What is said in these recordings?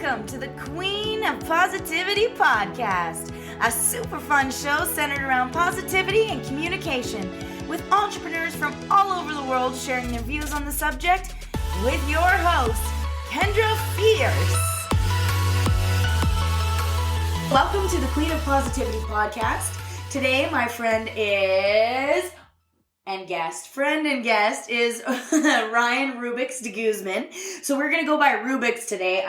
Welcome to the Queen of Positivity podcast, a super fun show centered around positivity and communication, with entrepreneurs from all over the world sharing their views on the subject, with your host, Kendra Fierce. Welcome to the Queen of Positivity podcast. Today, my friend and guest is Ryan RUBIX DeGuzman. So we're going to go by RUBIX today.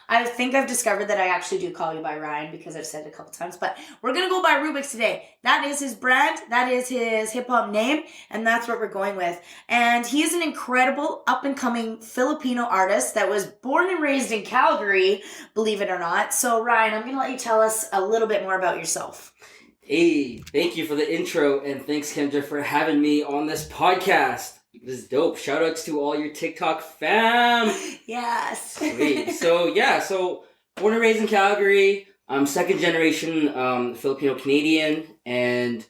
I think I've discovered that I actually do call you by Ryan because I've said it a couple times, but we're going to go by RUBIX today. That is his brand, that is his hip-hop name, and that's what we're going with. And he is an incredible up-and-coming Filipino artist that was born and raised in Calgary, believe it or not. So Ryan, I'm going to let you tell us a little bit more about yourself. Hey, thank you for the intro, and thanks, Kendra, for having me on this podcast. This is dope. Shout outs to all your TikTok fam. Yes. Sweet. So born and raised in Calgary. I'm second generation Filipino Canadian, and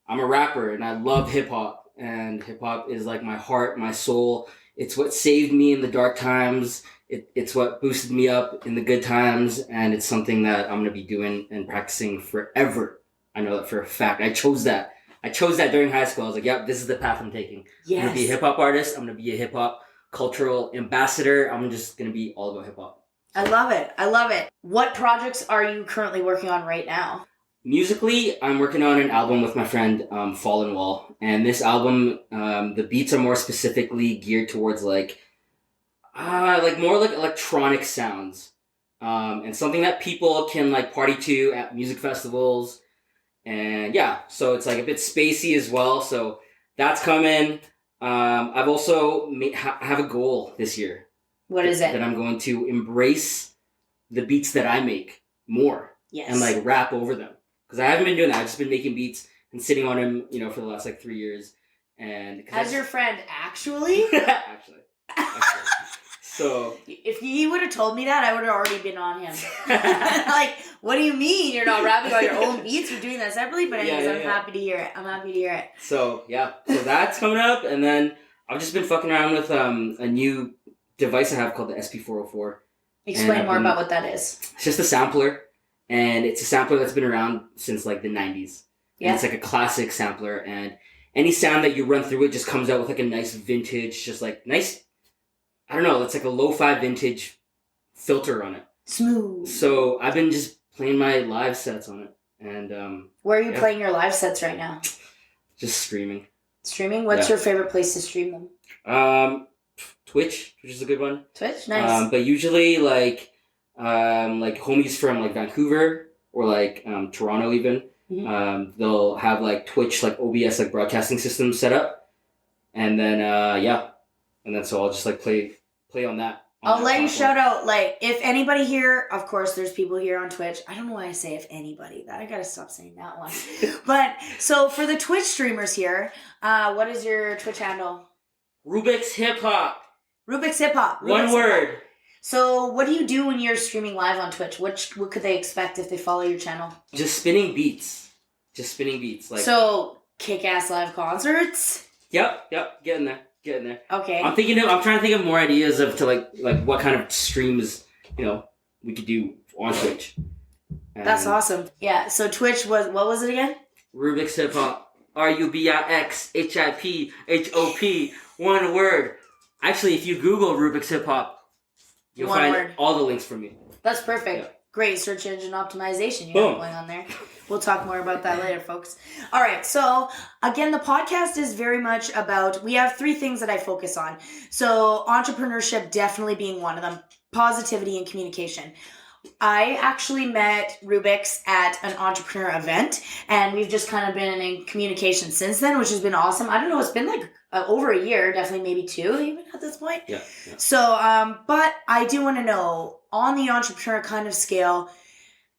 I'm a rapper, and I love hip hop. And hip hop is like my heart, my soul. It's what saved me in the dark times. It's what boosted me up in the good times, and it's something that I'm gonna be doing and practicing forever. I know that for a fact. I chose that during high school. I was like, yep, this is the path I'm taking. Yes. I'm going to be a hip-hop artist. I'm going to be a hip-hop cultural ambassador. I'm just going to be all about hip-hop. I love it. What projects are you currently working on right now? Musically, I'm working on an album with my friend, Fallen Wall. And this album, the beats are more specifically geared towards more like electronic sounds. And something that people can like party to at music festivals. And yeah, so it's like a bit spacey as well. So that's coming. I've also have a goal this year. What is it? That I'm going to embrace the beats that I make more. Yes. And like rap over them. Because I haven't been doing that. I've just been making beats and sitting on them, for the last 3 years. And as your friend, actually? Actually. So if he would have told me that, I would have already been on him. Like, what do you mean you're not rapping on your own beats? You're doing that separately? But anyways, I'm happy to hear it. So that's coming up, and then I've just been fucking around with a new device I have called the SP404. Explain more about what that is. It's just a sampler, and it's a sampler that's been around since like the 90s. Yeah. And it's like a classic sampler, and any sound that you run through it just comes out with like a nice vintage, just like nice. I don't know, it's like a lo-fi vintage filter on it. Smooth. So I've been just playing my live sets on it. And where are you playing your live sets right now? Just streaming. Streaming? What's your favorite place to stream them? Twitch, which is a good one. Twitch? Nice. But usually like homies from like Vancouver or like Toronto even, they'll have like Twitch, like OBS, like broadcasting systems set up. And then and then so I'll just like play on that. I'll let you shout out, like, if anybody here, of course there's people here on Twitch. I don't know why I say if anybody. I gotta stop saying that one. But, so for the Twitch streamers here, what is your Twitch handle? RUBIX Hip Hop. RUBIX Hip Hop. One word. So what do you do when you're streaming live on Twitch? What could they expect if they follow your channel? Just spinning beats. Like. So, kick-ass live concerts? Yep, getting there. Okay. I'm trying to think of more ideas of to like what kind of streams, we could do on Twitch. And that's awesome. Yeah, so Twitch what was it again? RUBIX Hip Hop. RUBIX HIPHOP. One word. Actually, if you Google RUBIX Hip Hop, you'll find all the links for me. That's perfect. Yeah. Great search engine optimization you have going on there. We'll talk more about that later, folks. All right. So, again, the podcast is very much about, we have 3 things that I focus on. So, entrepreneurship definitely being one of them, positivity and communication. I actually met RUBIX at an entrepreneur event, and we've just kind of been in communication since then, which has been awesome. I don't know, it's been like over a year, definitely maybe 2 even at this point. Yeah. So, but I do want to know, on the entrepreneur kind of scale,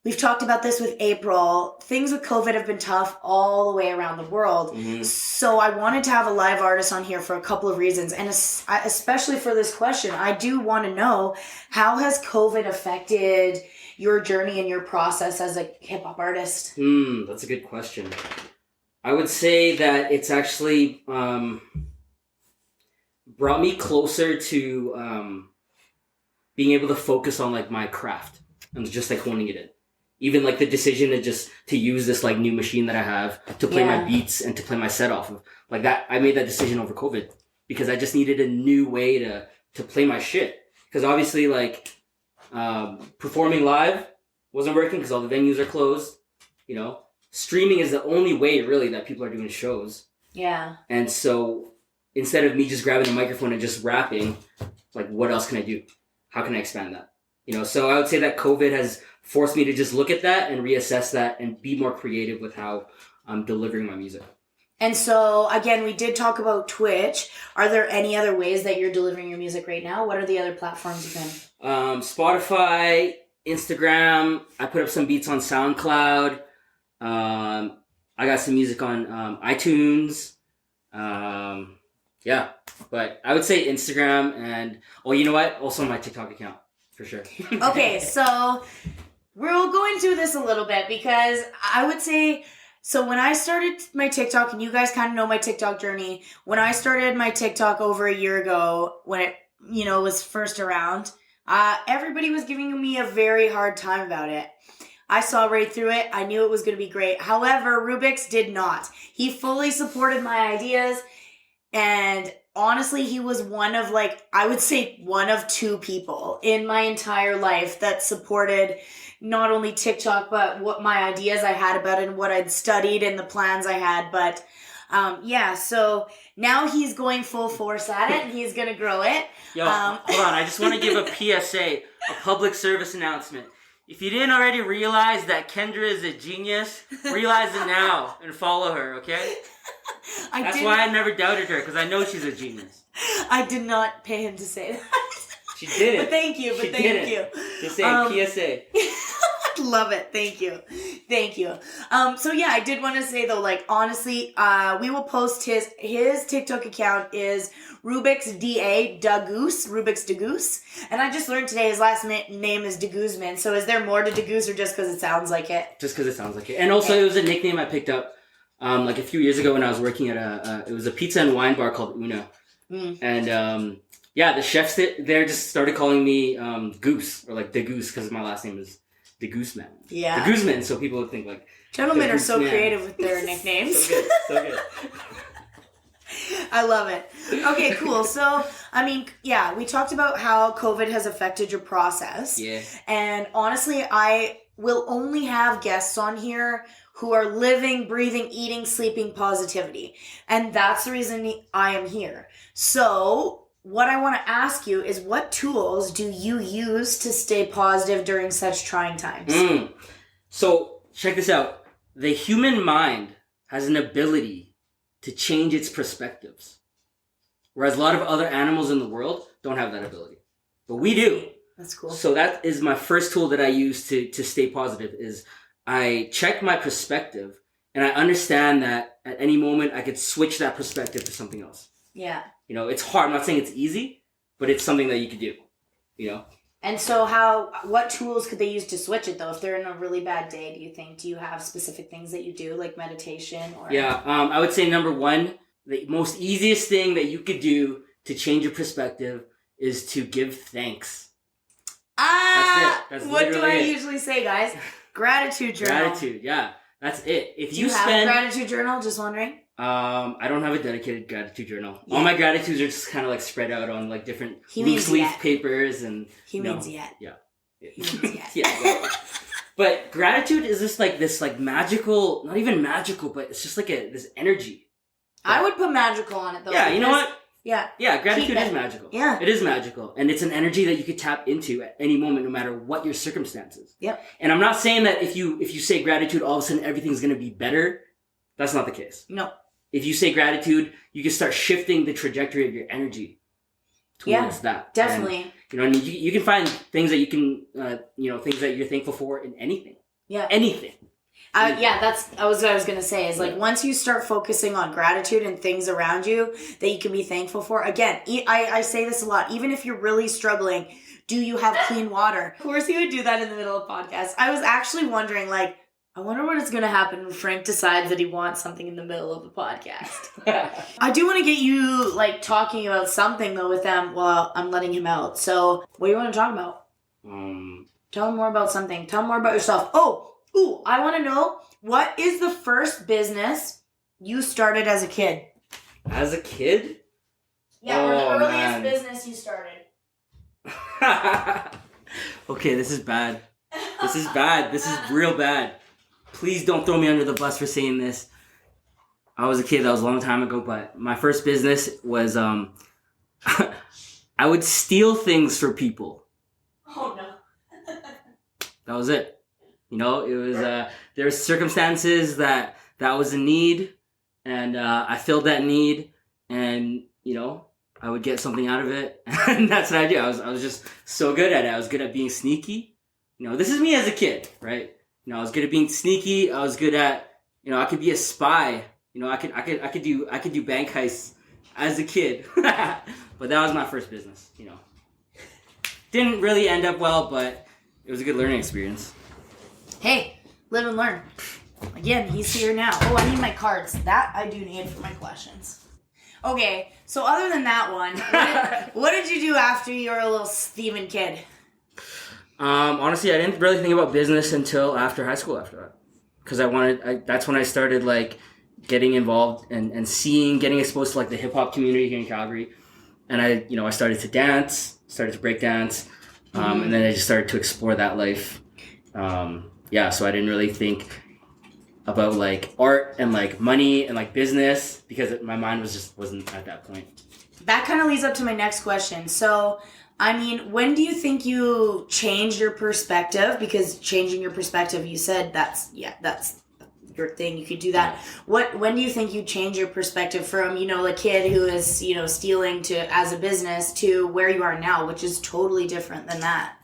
we've talked about this with April. Things with COVID have been tough all the way around the world. Mm-hmm. So I wanted to have a live artist on here for a couple of reasons. And especially for this question, I do want to know, how has COVID affected your journey and your process as a hip hop artist? That's a good question. I would say that it's actually brought me closer to being able to focus on like my craft and just like honing it in. Even like the decision to use this like new machine that I have to play my beats and to play my set off of, like that, I made that decision over COVID because I just needed a new way to play my shit. Because obviously like performing live wasn't working because all the venues are closed. You know, streaming is the only way really that people are doing shows. Yeah. And so instead of me just grabbing the microphone and just rapping, like what else can I do? How can I expand that? You know, so I would say that COVID has forced me to just look at that and reassess that and be more creative with how I'm delivering my music. And so, again, we did talk about Twitch. Are there any other ways that you're delivering your music right now? What are the other platforms you can? Spotify, Instagram. I put up some beats on SoundCloud. I got some music on iTunes. Yeah, but I would say Instagram and, you know what? Also my TikTok account, for sure. Okay, so we'll go into this a little bit because I would say, so when I started my TikTok, and you guys kind of know my TikTok journey, when I started my TikTok over a year ago, when it, was first around, everybody was giving me a very hard time about it. I saw right through it. I knew it was going to be great. However, Rubix did not. He fully supported my ideas. And honestly, he was one of I would say one of two people in my entire life that supported not only TikTok, but what my ideas I had about it and what I'd studied and the plans I had. But so now he's going full force at it and he's going to grow it. Yo, hold on. I just want to give a PSA, a public service announcement. If you didn't already realize that Kendra is a genius, realize it now and follow her, okay? That's why I never doubted her, because I know she's a genius. I did not pay him to say that. She did it. But thank you. Just saying, PSA. Love it. Thank you. So yeah, I did want to say though, honestly, we will post his TikTok account is RUBIX DeGuzman, and I just learned today his last name is DeGuzman. So is there more to DeGuz or just because it sounds like it? Just because it sounds like it. And also it was a nickname I picked up a few years ago when I was working at it was a pizza and wine bar called Una. And the chefs there just started calling me Goose or the Goose because my last name is DeGuzman. Yeah. DeGuzman, so people would think gentlemen are so creative with their nicknames. So good. I love it. Okay, cool. So, we talked about how COVID has affected your process. Yeah. And honestly, I will only have guests on here who are living, breathing, eating, sleeping positivity. And that's the reason I am here. So, what I want to ask you is, what tools do you use to stay positive during such trying times? So, check this out. The human mind has an ability to change its perspectives. Whereas a lot of other animals in the world don't have that ability. But we do. That's cool. So that is my first tool that I use to stay positive is I check my perspective and I understand that at any moment I could switch that perspective to something else. Yeah. It's hard. I'm not saying it's easy, but it's something that you could do, And so what tools could they use to switch it though? If they're in a really bad day, do you have specific things that you do like meditation or? Yeah. I would say number one, the most easiest thing that you could do to change your perspective is to give thanks. That's what do I usually say, guys? Gratitude journal. Gratitude, yeah. That's it. If do you have a gratitude journal? Just wondering. I don't have a dedicated gratitude journal. Yeah. All my gratitudes are just kind of spread out on different loose leaf papers and. He means yet. Yeah. He means yet. Yeah. But gratitude is just this magical, not even magical, but it's just this energy. I would put magical on it though. Yeah, you know what? Yeah. Yeah, gratitude is magical. Yeah. It is magical. And it's an energy that you could tap into at any moment, no matter what your circumstances. Yep. And I'm not saying that if you say gratitude, all of a sudden everything's going to be better. That's not the case. No. If you say gratitude, you can start shifting the trajectory of your energy towards that. Definitely. And, you can find things that you can, things that you're thankful for in anything. Yeah. Anything. That's what I was going to say is once you start focusing on gratitude and things around you that you can be thankful for. Again, I say this a lot, even if you're really struggling, do you have clean water? Of course you would do that in the middle of the podcast. I was actually wondering I wonder what is going to happen when Frank decides that he wants something in the middle of the podcast. I do want to get you, like, talking about something, though, with them while I'm letting him out. So, what do you want to talk about? Tell him more about something. Tell him more about yourself. I want to know, what is the first business you started as a kid? As a kid? Yeah, or the earliest business you started. Okay, this is bad. This is bad. This is real bad. Please don't throw me under the bus for saying this. I was a kid. That was a long time ago, but my first business was I would steal things for people. Oh, no. That was it. You know, it was there were circumstances that was a need, and I filled that need, and you know, I would get something out of it, and that's what I do. I was just so good at it. I was good at being sneaky. You know, this is me as a kid, right? You know, I was good at being sneaky. I was good at, you know, I could be a spy. You know, I could do bank heists as a kid. But that was my first business. You know, didn't really end up well, but it was a good learning experience. Hey, live and learn. Again, he's here now. Oh, I need my cards. That I do need for my questions. Okay, so other than that one, what did you do after you were a little Steven kid? Honestly, I didn't really think about business until after high school after that. Because that's when I started, like, getting involved and getting exposed to, like, the hip-hop community here in Calgary. And I started to dance, started to break dance, and then I just started to explore that life. So I didn't really think about, like, art and, like, money and, like, business because my mind wasn't at that point. That kind of leads up to my next question. So, I mean, when do you think you changed your perspective? Because changing your perspective, you said that's your thing. You could do that. When do you think you change your perspective from, you know, a kid who is, you know, stealing to as a business to where you are now, which is totally different than that?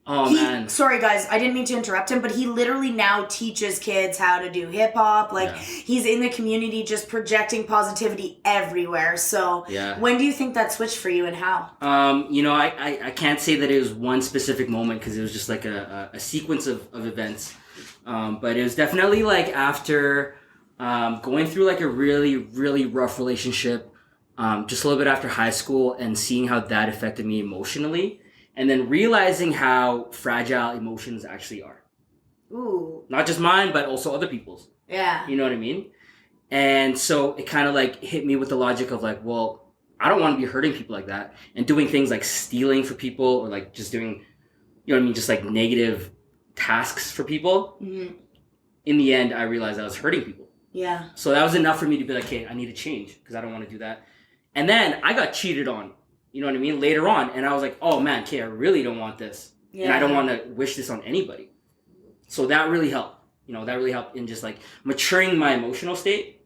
Oh, man. Sorry, guys. I didn't mean to interrupt him, but he literally now teaches kids how to do hip-hop. Like, he's in the community just projecting positivity everywhere. So, when do you think that switched for you and how? You know, I can't say that it was one specific moment because it was just like a sequence of events. But it was definitely like after going through like a really, really rough relationship, just a little bit after high school and seeing how that affected me emotionally. And then realizing how fragile emotions actually are. Ooh. Not just mine, but also other people's. Yeah. You know what I mean? And so it kind of like hit me with the logic of like, well, I don't want to be hurting people like that. And doing things like stealing for people or like just doing, you know what I mean? Just like negative tasks for people. Mm-hmm. In the end, I realized I was hurting people. Yeah. So that was enough for me to be like, hey, I need to change because I don't want to do that. And then I got cheated on. You know what I mean? Later on. And I was like, oh man, okay, I really don't want this. Yeah. And I don't want to wish this on anybody. So that really helped. You know, that really helped in just like maturing my emotional state,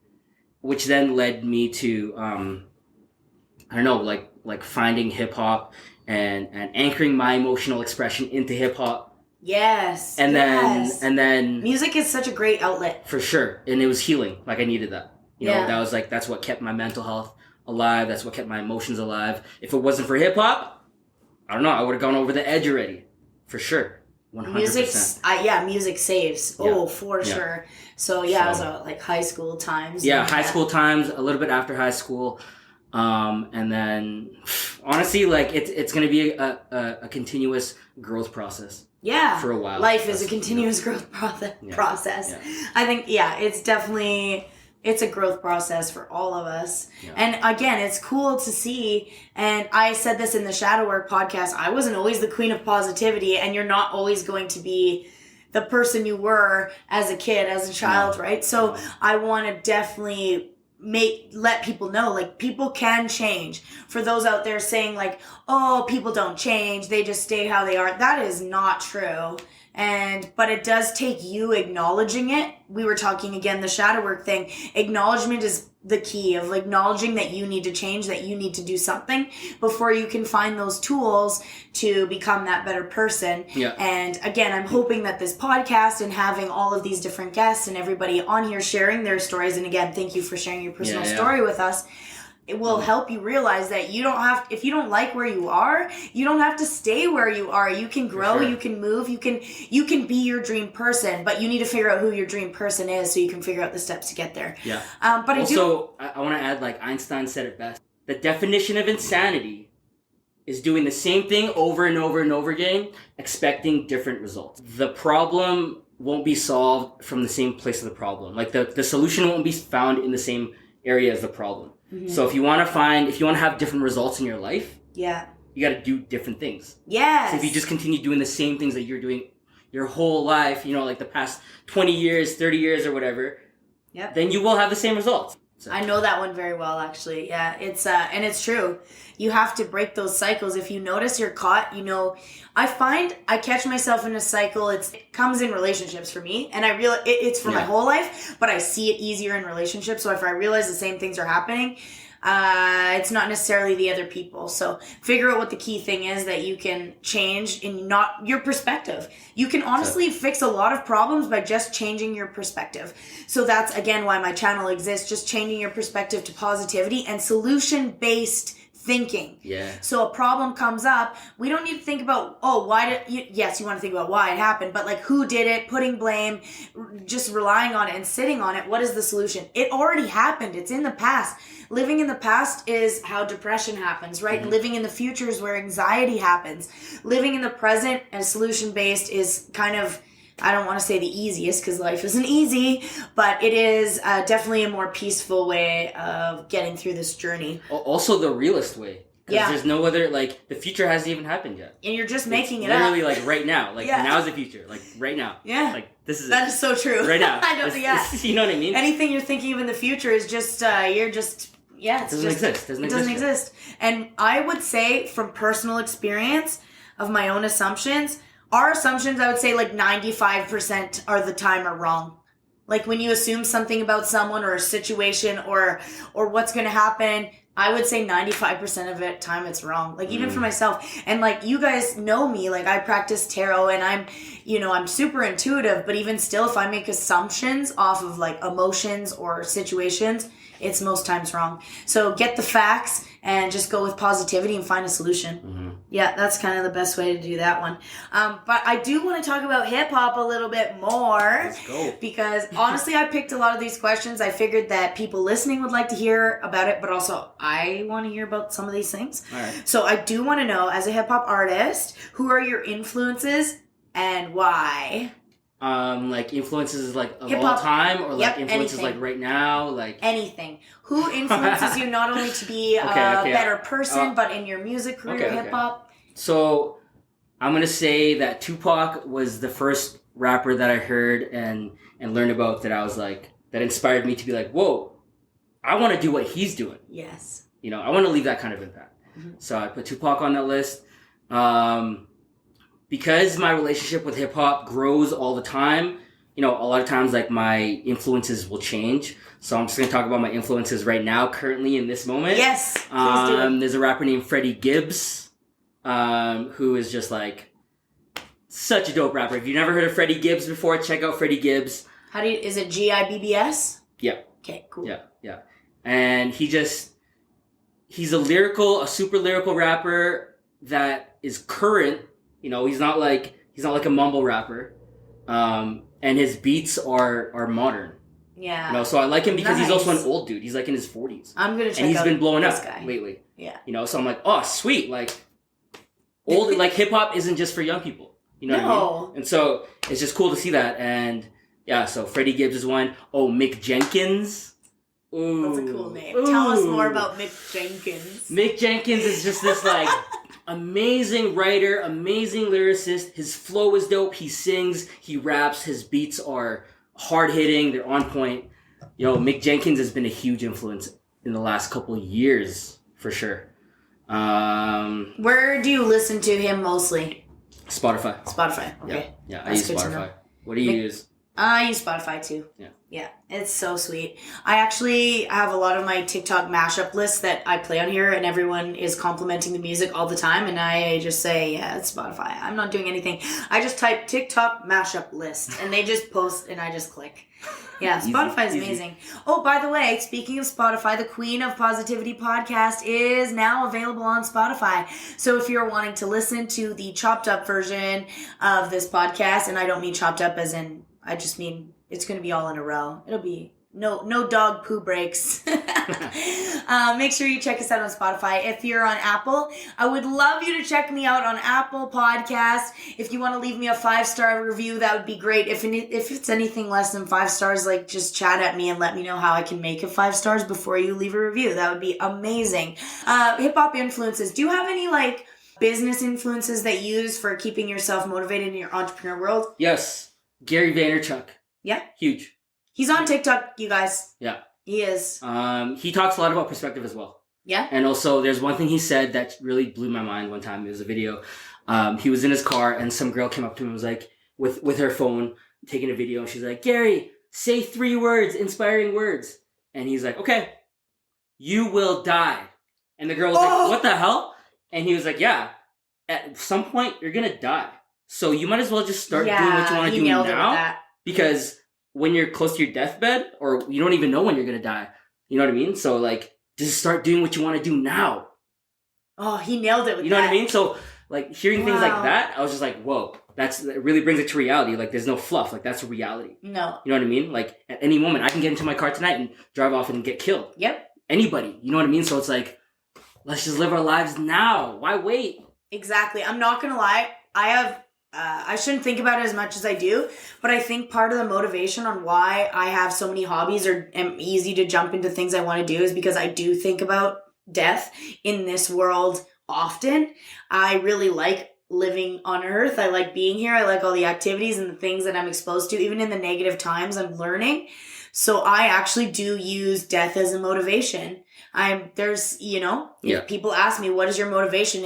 which then led me to, I don't know, like finding hip hop and anchoring my emotional expression into hip hop. Yes. And then music is such a great outlet. For sure. And it was healing. Like I needed that. You know, that was like, that's what kept my mental health alive. That's what kept my emotions alive. If it wasn't for hip hop, I don't know, I would have gone over the edge already. For sure. 100%. Music saves. Yeah. Oh, for sure. So it was like high school times. Yeah, high school times, a little bit after high school. And then honestly, like it's gonna be a continuous growth process. Yeah. For a while. Life is a continuous growth process. Yeah. I think it's definitely it's a growth process for all of us. Yeah. And again, it's cool to see. And I said this in the Shadow Work podcast. I wasn't always the queen of positivity, and you're not always going to be the person you were as a kid, as a child, right? So I want to definitely let people know, like, people can change. For those out there saying like, oh, people don't change, they just stay how they are. That is not true. But it does take you acknowledging it. We were talking again, the shadow work thing. Acknowledgement is the key of acknowledging that you need to change, that you need to do something before you can find those tools to become that better person. Yeah. And again, I'm hoping that this podcast and having all of these different guests and everybody on here sharing their stories. And again, thank you for sharing your personal story with us. it will help you realize that you don't have, if you don't like where you are, you don't have to stay where you are. You can grow, you can move, you can be your dream person, but you need to figure out who your dream person is so you can figure out the steps to get there. Yeah. But also, I want to add, like Einstein said it best. The definition of insanity is doing the same thing over and over and over again, expecting different results. The problem won't be solved from the same place of the problem. Like the solution won't be found in the same area as the problem. Mm-hmm. So if you want to have different results in your life, you got to do different things. Yes. So if you just continue doing the same things that you're doing your whole life, like the past 20 years, 30 years or whatever, then you will have the same results. So. I know that one very well, actually. Yeah, it's and it's true. You have to break those cycles. If you notice you're caught, I find I catch myself in a cycle. It comes in relationships for me, and I realize it's for my whole life, but I see it easier in relationships. So if I realize the same things are happening, it's not necessarily the other people. So figure out what the key thing is that you can change in not your perspective. You can honestly fix a lot of problems by just changing your perspective. So that's again why my channel exists, just changing your perspective to positivity and solution-based thinking. Yeah. So a problem comes up, we don't need to think about, yes, you want to think about why it happened, but like who did it, putting blame, just relying on it and sitting on it. What is the solution? It already happened. It's in the past. Living in the past is how depression happens, right? Mm-hmm. Living in the future is where anxiety happens. Living in the present and solution-based is kind of, I don't want to say the easiest because life isn't easy, but it is definitely a more peaceful way of getting through this journey. Also the realist way. Because there's no other, the future hasn't even happened yet. And you're just making it up. Literally, right now. Now's the future. Right now. Yeah. This is That is so true. Right now. I don't, You know what I mean? Anything you're thinking of in the future is just, it doesn't exist. And I would say from personal experience of my own assumptions, our assumptions, I would say 95% are the time are wrong. Like when you assume something about someone or a situation or what's going to happen, I would say 95% of the time it's wrong. Even for myself. And you guys know me, I practice tarot and I'm super intuitive, but even still, if I make assumptions off of emotions or situations, it's most times wrong. So get the facts and just go with positivity and find a solution. Mm-hmm. Yeah, that's kind of the best way to do that one. But I do want to talk about hip-hop a little bit more. Let's go. Because honestly, I picked a lot of these questions. I figured that people listening would like to hear about it, but also I want to hear about some of these things. All right. So I do want to know, as a hip-hop artist, who are your influences and why? Influences of hip-hop, all time or influences anything. Right now, anything. Who influences you not only to be a better person, but in your music career, hip-hop? So I'm gonna say that Tupac was the first rapper that I heard and learned about that I was that inspired me to be whoa, I want to do what he's doing. Yes. I want to leave that kind of impact. Mm-hmm. So I put Tupac on that list. Because my relationship with hip hop grows all the time, a lot of times my influences will change. So I'm just going to talk about my influences right now, currently in this moment. Yes, please do. There's a rapper named Freddie Gibbs, who is just such a dope rapper. If you've never heard of Freddie Gibbs before, check out Freddie Gibbs. Is it Gibbs? Yeah. Okay, cool. Yeah. And he's a super lyrical rapper that is current. He's not like a mumble rapper, and his beats are modern. Yeah. So I like him because he's also an old dude. He's in his 40s. I'm gonna check out and he's been blowing up guy. lately. Yeah. So I'm oh sweet, old hip hop isn't just for young people. You know what I mean? And so it's just cool to see that. And yeah, so Freddie Gibbs is one. Oh, Mick Jenkins. Ooh. That's a cool name. Tell us more about Mick Jenkins. Mick Jenkins is just this amazing writer, amazing lyricist. His flow is dope. He sings, he raps, his beats are hard hitting, they're on point. Mick Jenkins has been a huge influence in the last couple of years, for sure. Where do you listen to him mostly? Spotify. Okay. Yeah, I use Spotify. What do you use? I use Spotify too. Yeah, it's so sweet. I actually have a lot of my TikTok mashup lists that I play on here, and everyone is complimenting the music all the time, and I just say, yeah, it's Spotify. I'm not doing anything. I just type TikTok mashup list, and they just post, and I just click. Yeah, Spotify is amazing. Oh, by the way, speaking of Spotify, the Queen of Positivity podcast is now available on Spotify. So if you're wanting to listen to the chopped up version of this podcast, and I don't mean chopped up as in, I just mean it's going to be all in a row. It'll be no dog poo breaks. Make sure you check us out on Spotify. If you're on Apple, I would love you to check me out on Apple Podcasts. If you want to leave me a 5-star review, that would be great. If it's anything less than 5 stars, like just chat at me and let me know how I can make it 5 stars before you leave a review. That would be amazing. Hip hop influences. Do you have any like business influences that you use for keeping yourself motivated in your entrepreneur world? Yes. Gary Vaynerchuk. Yeah. Huge. He's on TikTok, you guys. Yeah. He is. He talks a lot about perspective as well. Yeah. And also, there's one thing he said that really blew my mind one time. It was a video. He was in his car, and some girl came up to him and was like, with her phone, taking a video, and she's like, Gary, say 3 words, inspiring words. And he's like, okay, you will die. And the girl was like, what the hell? And he was like, yeah, at some point, you're going to die. So you might as well just start doing what you want to do now. Because when you're close to your deathbed, or you don't even know when you're going to die, you know what I mean? So, like, just start doing what you want to do now. Oh, he nailed it with that. You know what I mean? So, like, hearing things like that, I was just like, whoa, it really brings it to reality. Like, there's no fluff. Like, that's reality. No. You know what I mean? Like, at any moment, I can get into my car tonight and drive off and get killed. Yep. Anybody. You know what I mean? So it's like, let's just live our lives now. Why wait? Exactly. I'm not going to lie. I shouldn't think about it as much as I do, but I think part of the motivation on why I have so many hobbies or am easy to jump into things I want to do is because I do think about death in this world often. I really like living on Earth. I like being here. I like all the activities and the things that I'm exposed to. Even in the negative times, I'm learning. So I actually do use death as a motivation. People ask me, what is your motivation?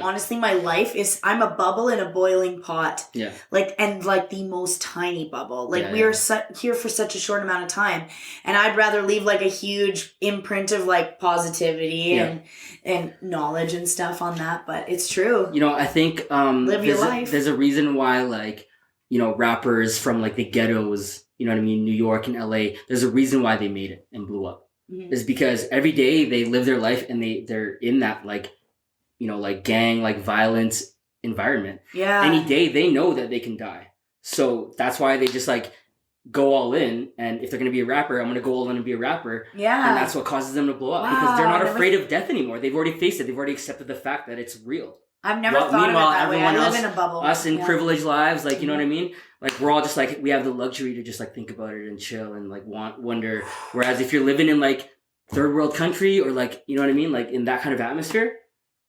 Honestly, my life is, I'm a bubble in a boiling pot. Yeah. Like the most tiny bubble. Like we are here for such a short amount of time. And I'd rather leave like a huge imprint of like positivity and knowledge and stuff on that. But it's true. You know, I think, live your life. There's a reason why, like, you know, rappers from like the ghettos, you know what I mean, New York and LA, there's a reason why they made it and blew up. Mm-hmm. Is because every day they live their life and they're in that, like, you know, like gang, like violence environment. Yeah. Any day they know that they can die. So that's why they just like go all in. And if they're going to be a rapper, I'm going to go all in and be a rapper. Yeah. And that's what causes them to blow up because they're not afraid of death anymore. They've already faced it. They've already accepted the fact that it's real. I've never thought of it that way. I live in a bubble. Us in privileged lives, like, you know what I mean? Like, we're all just like, we have the luxury to just like think about it and chill and like wonder. Whereas if you're living in like third world country or like, you know what I mean? Like in that kind of atmosphere,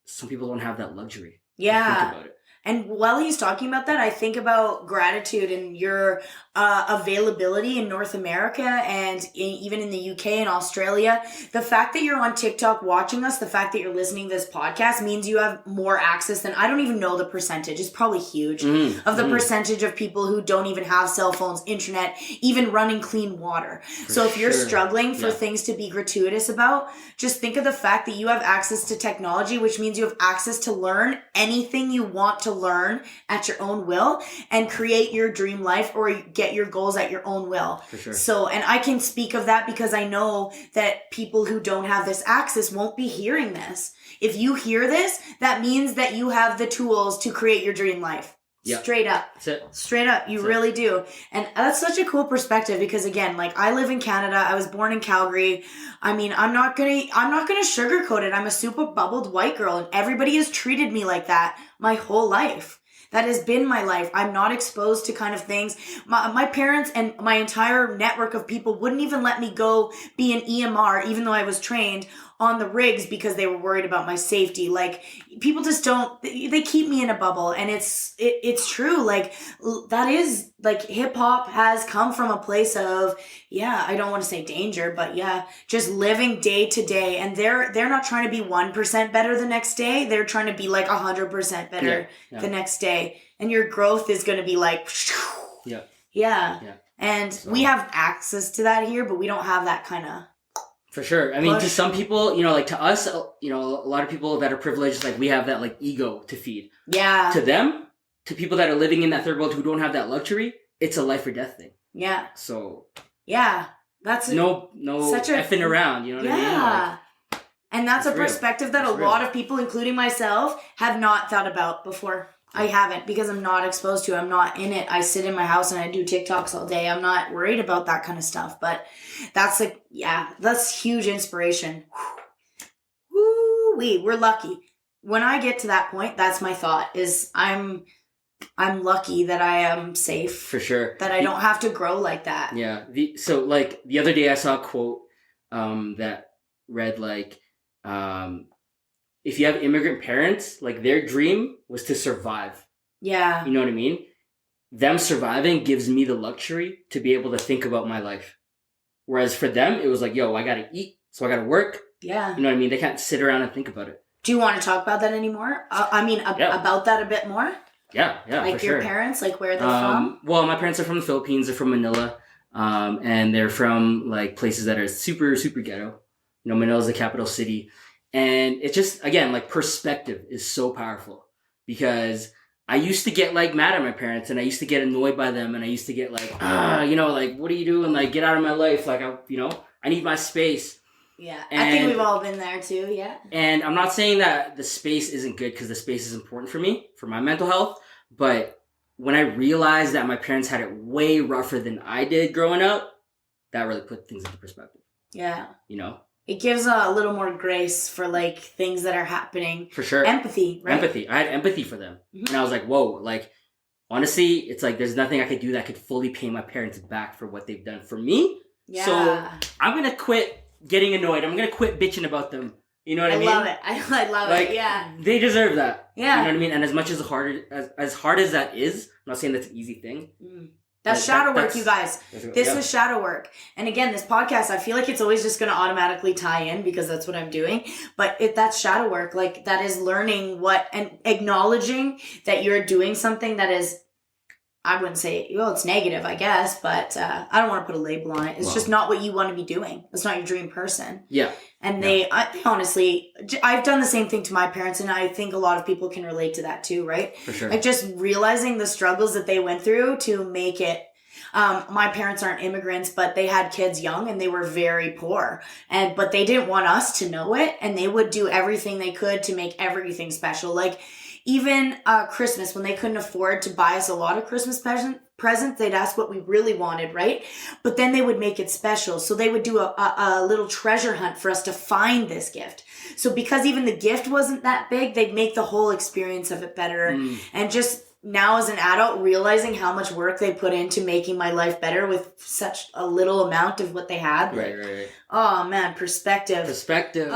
some people don't have that luxury. Yeah. To think about it. And while he's talking about that, I think about gratitude and your availability in North America and even in the UK and Australia. The fact that you're on TikTok watching us, the fact that you're listening to this podcast means you have more access than, I don't even know the percentage. It's probably huge of the percentage of people who don't even have cell phones, internet, even running clean water. So if you're struggling for things to be gratuitous about, just think of the fact that you have access to technology, which means you have access to learn anything you want to learn at your own will and create your dream life or get your goals at your own will. For sure. So, and I can speak of that because I know that people who don't have this access won't be hearing this. If you hear this, that means that you have the tools to create your dream life. Yep. Straight up. That's it. Straight up. You really do. And that's such a cool perspective because again, like I live in Canada. I was born in Calgary. I mean, I'm not gonna sugarcoat it. I'm a super bubbled white girl and everybody has treated me like that my whole life. That has been my life. I'm not exposed to kind of things. My parents and my entire network of people wouldn't even let me go be an EMR, even though I was trained on the rigs because they were worried about my safety. Like people just don't, they keep me in a bubble and it's true. Like that is like hip hop has come from a place of, I don't want to say danger, but just living day to day. And they're not trying to be 1% better the next day. They're trying to be like 100% better the next day. And your growth is going to be like, yeah. And we have access to that here, but we don't have that kind of... For sure. I mean, to some people, like to us, a lot of people that are privileged, like we have that like ego to feed. Yeah. To them, to people that are living in that third world who don't have that luxury, it's a life or death thing. Yeah. So. Yeah. That's no effing around, you know what I mean? Yeah. And that's a perspective that a lot of people, including myself, have not thought about before. I haven't, because I'm not exposed to it. I'm not in it. I sit in my house and I do TikToks all day. I'm not worried about that kind of stuff. But that's that's huge inspiration. Woo-wee, we're lucky. When I get to that point, that's my thought, is I'm lucky that I am safe. For sure. That I don't have to grow like that. Yeah. So like the other day I saw a quote that read like, if you have immigrant parents, like their dream was to survive. Yeah. You know what I mean? Them surviving gives me the luxury to be able to think about my life. Whereas for them, it was like, yo, I got to eat, so I got to work. Yeah. You know what I mean? They can't sit around and think about it. Do you want to talk about that anymore? About that a bit more? Yeah, like for your sure. parents, like where they're from? Well, my parents are from the Philippines. They're from Manila. And they're from like places that are super, super ghetto. Manila's the capital city. And it's just, again, like perspective is so powerful, because I used to get like mad at my parents and I used to get annoyed by them. And I used to get like, like, what are you doing? Like, get out of my life. Like, I need my space. Yeah. I think we've all been there too. Yeah. And I'm not saying that the space isn't good, because the space is important for me, for my mental health. But when I realized that my parents had it way rougher than I did growing up, that really put things into perspective. Yeah. It gives a little more grace for like things that are happening. For sure. Empathy, right? Empathy. I had empathy for them. Mm-hmm. And I was like, whoa, like, honestly, it's like there's nothing I could do that could fully pay my parents back for what they've done for me. Yeah. So I'm going to quit getting annoyed. I'm going to quit bitching about them. You know what I mean? I love it. I love it. Yeah. They deserve that. Yeah. You know what I mean? And as much as hard as that is, I'm not saying that's an easy thing. That's shadow work, you guys. This is shadow work. And again, this podcast, I feel like it's always just going to automatically tie in, because that's what I'm doing. But that's shadow work. Like, that is learning and acknowledging that you're doing something that is, I wouldn't say, it's negative, I guess, but I don't want to put a label on it. It's just not what you want to be doing. It's not your dream person. Yeah. And they honestly, I've done the same thing to my parents, and I think a lot of people can relate to that too, right? For sure. Like, just realizing the struggles that they went through to make it. My parents aren't immigrants, but they had kids young and they were very poor. But they didn't want us to know it, and they would do everything they could to make everything special. Like, even Christmas, when they couldn't afford to buy us a lot of Christmas presents, they'd ask what we really wanted, right? But then they would make it special. So they would do a little treasure hunt for us to find this gift. So because even the gift wasn't that big, they'd make the whole experience of it better. And just now as an adult, realizing how much work they put into making my life better with such a little amount of what they had. Right. Oh man, perspective. Like, perspective.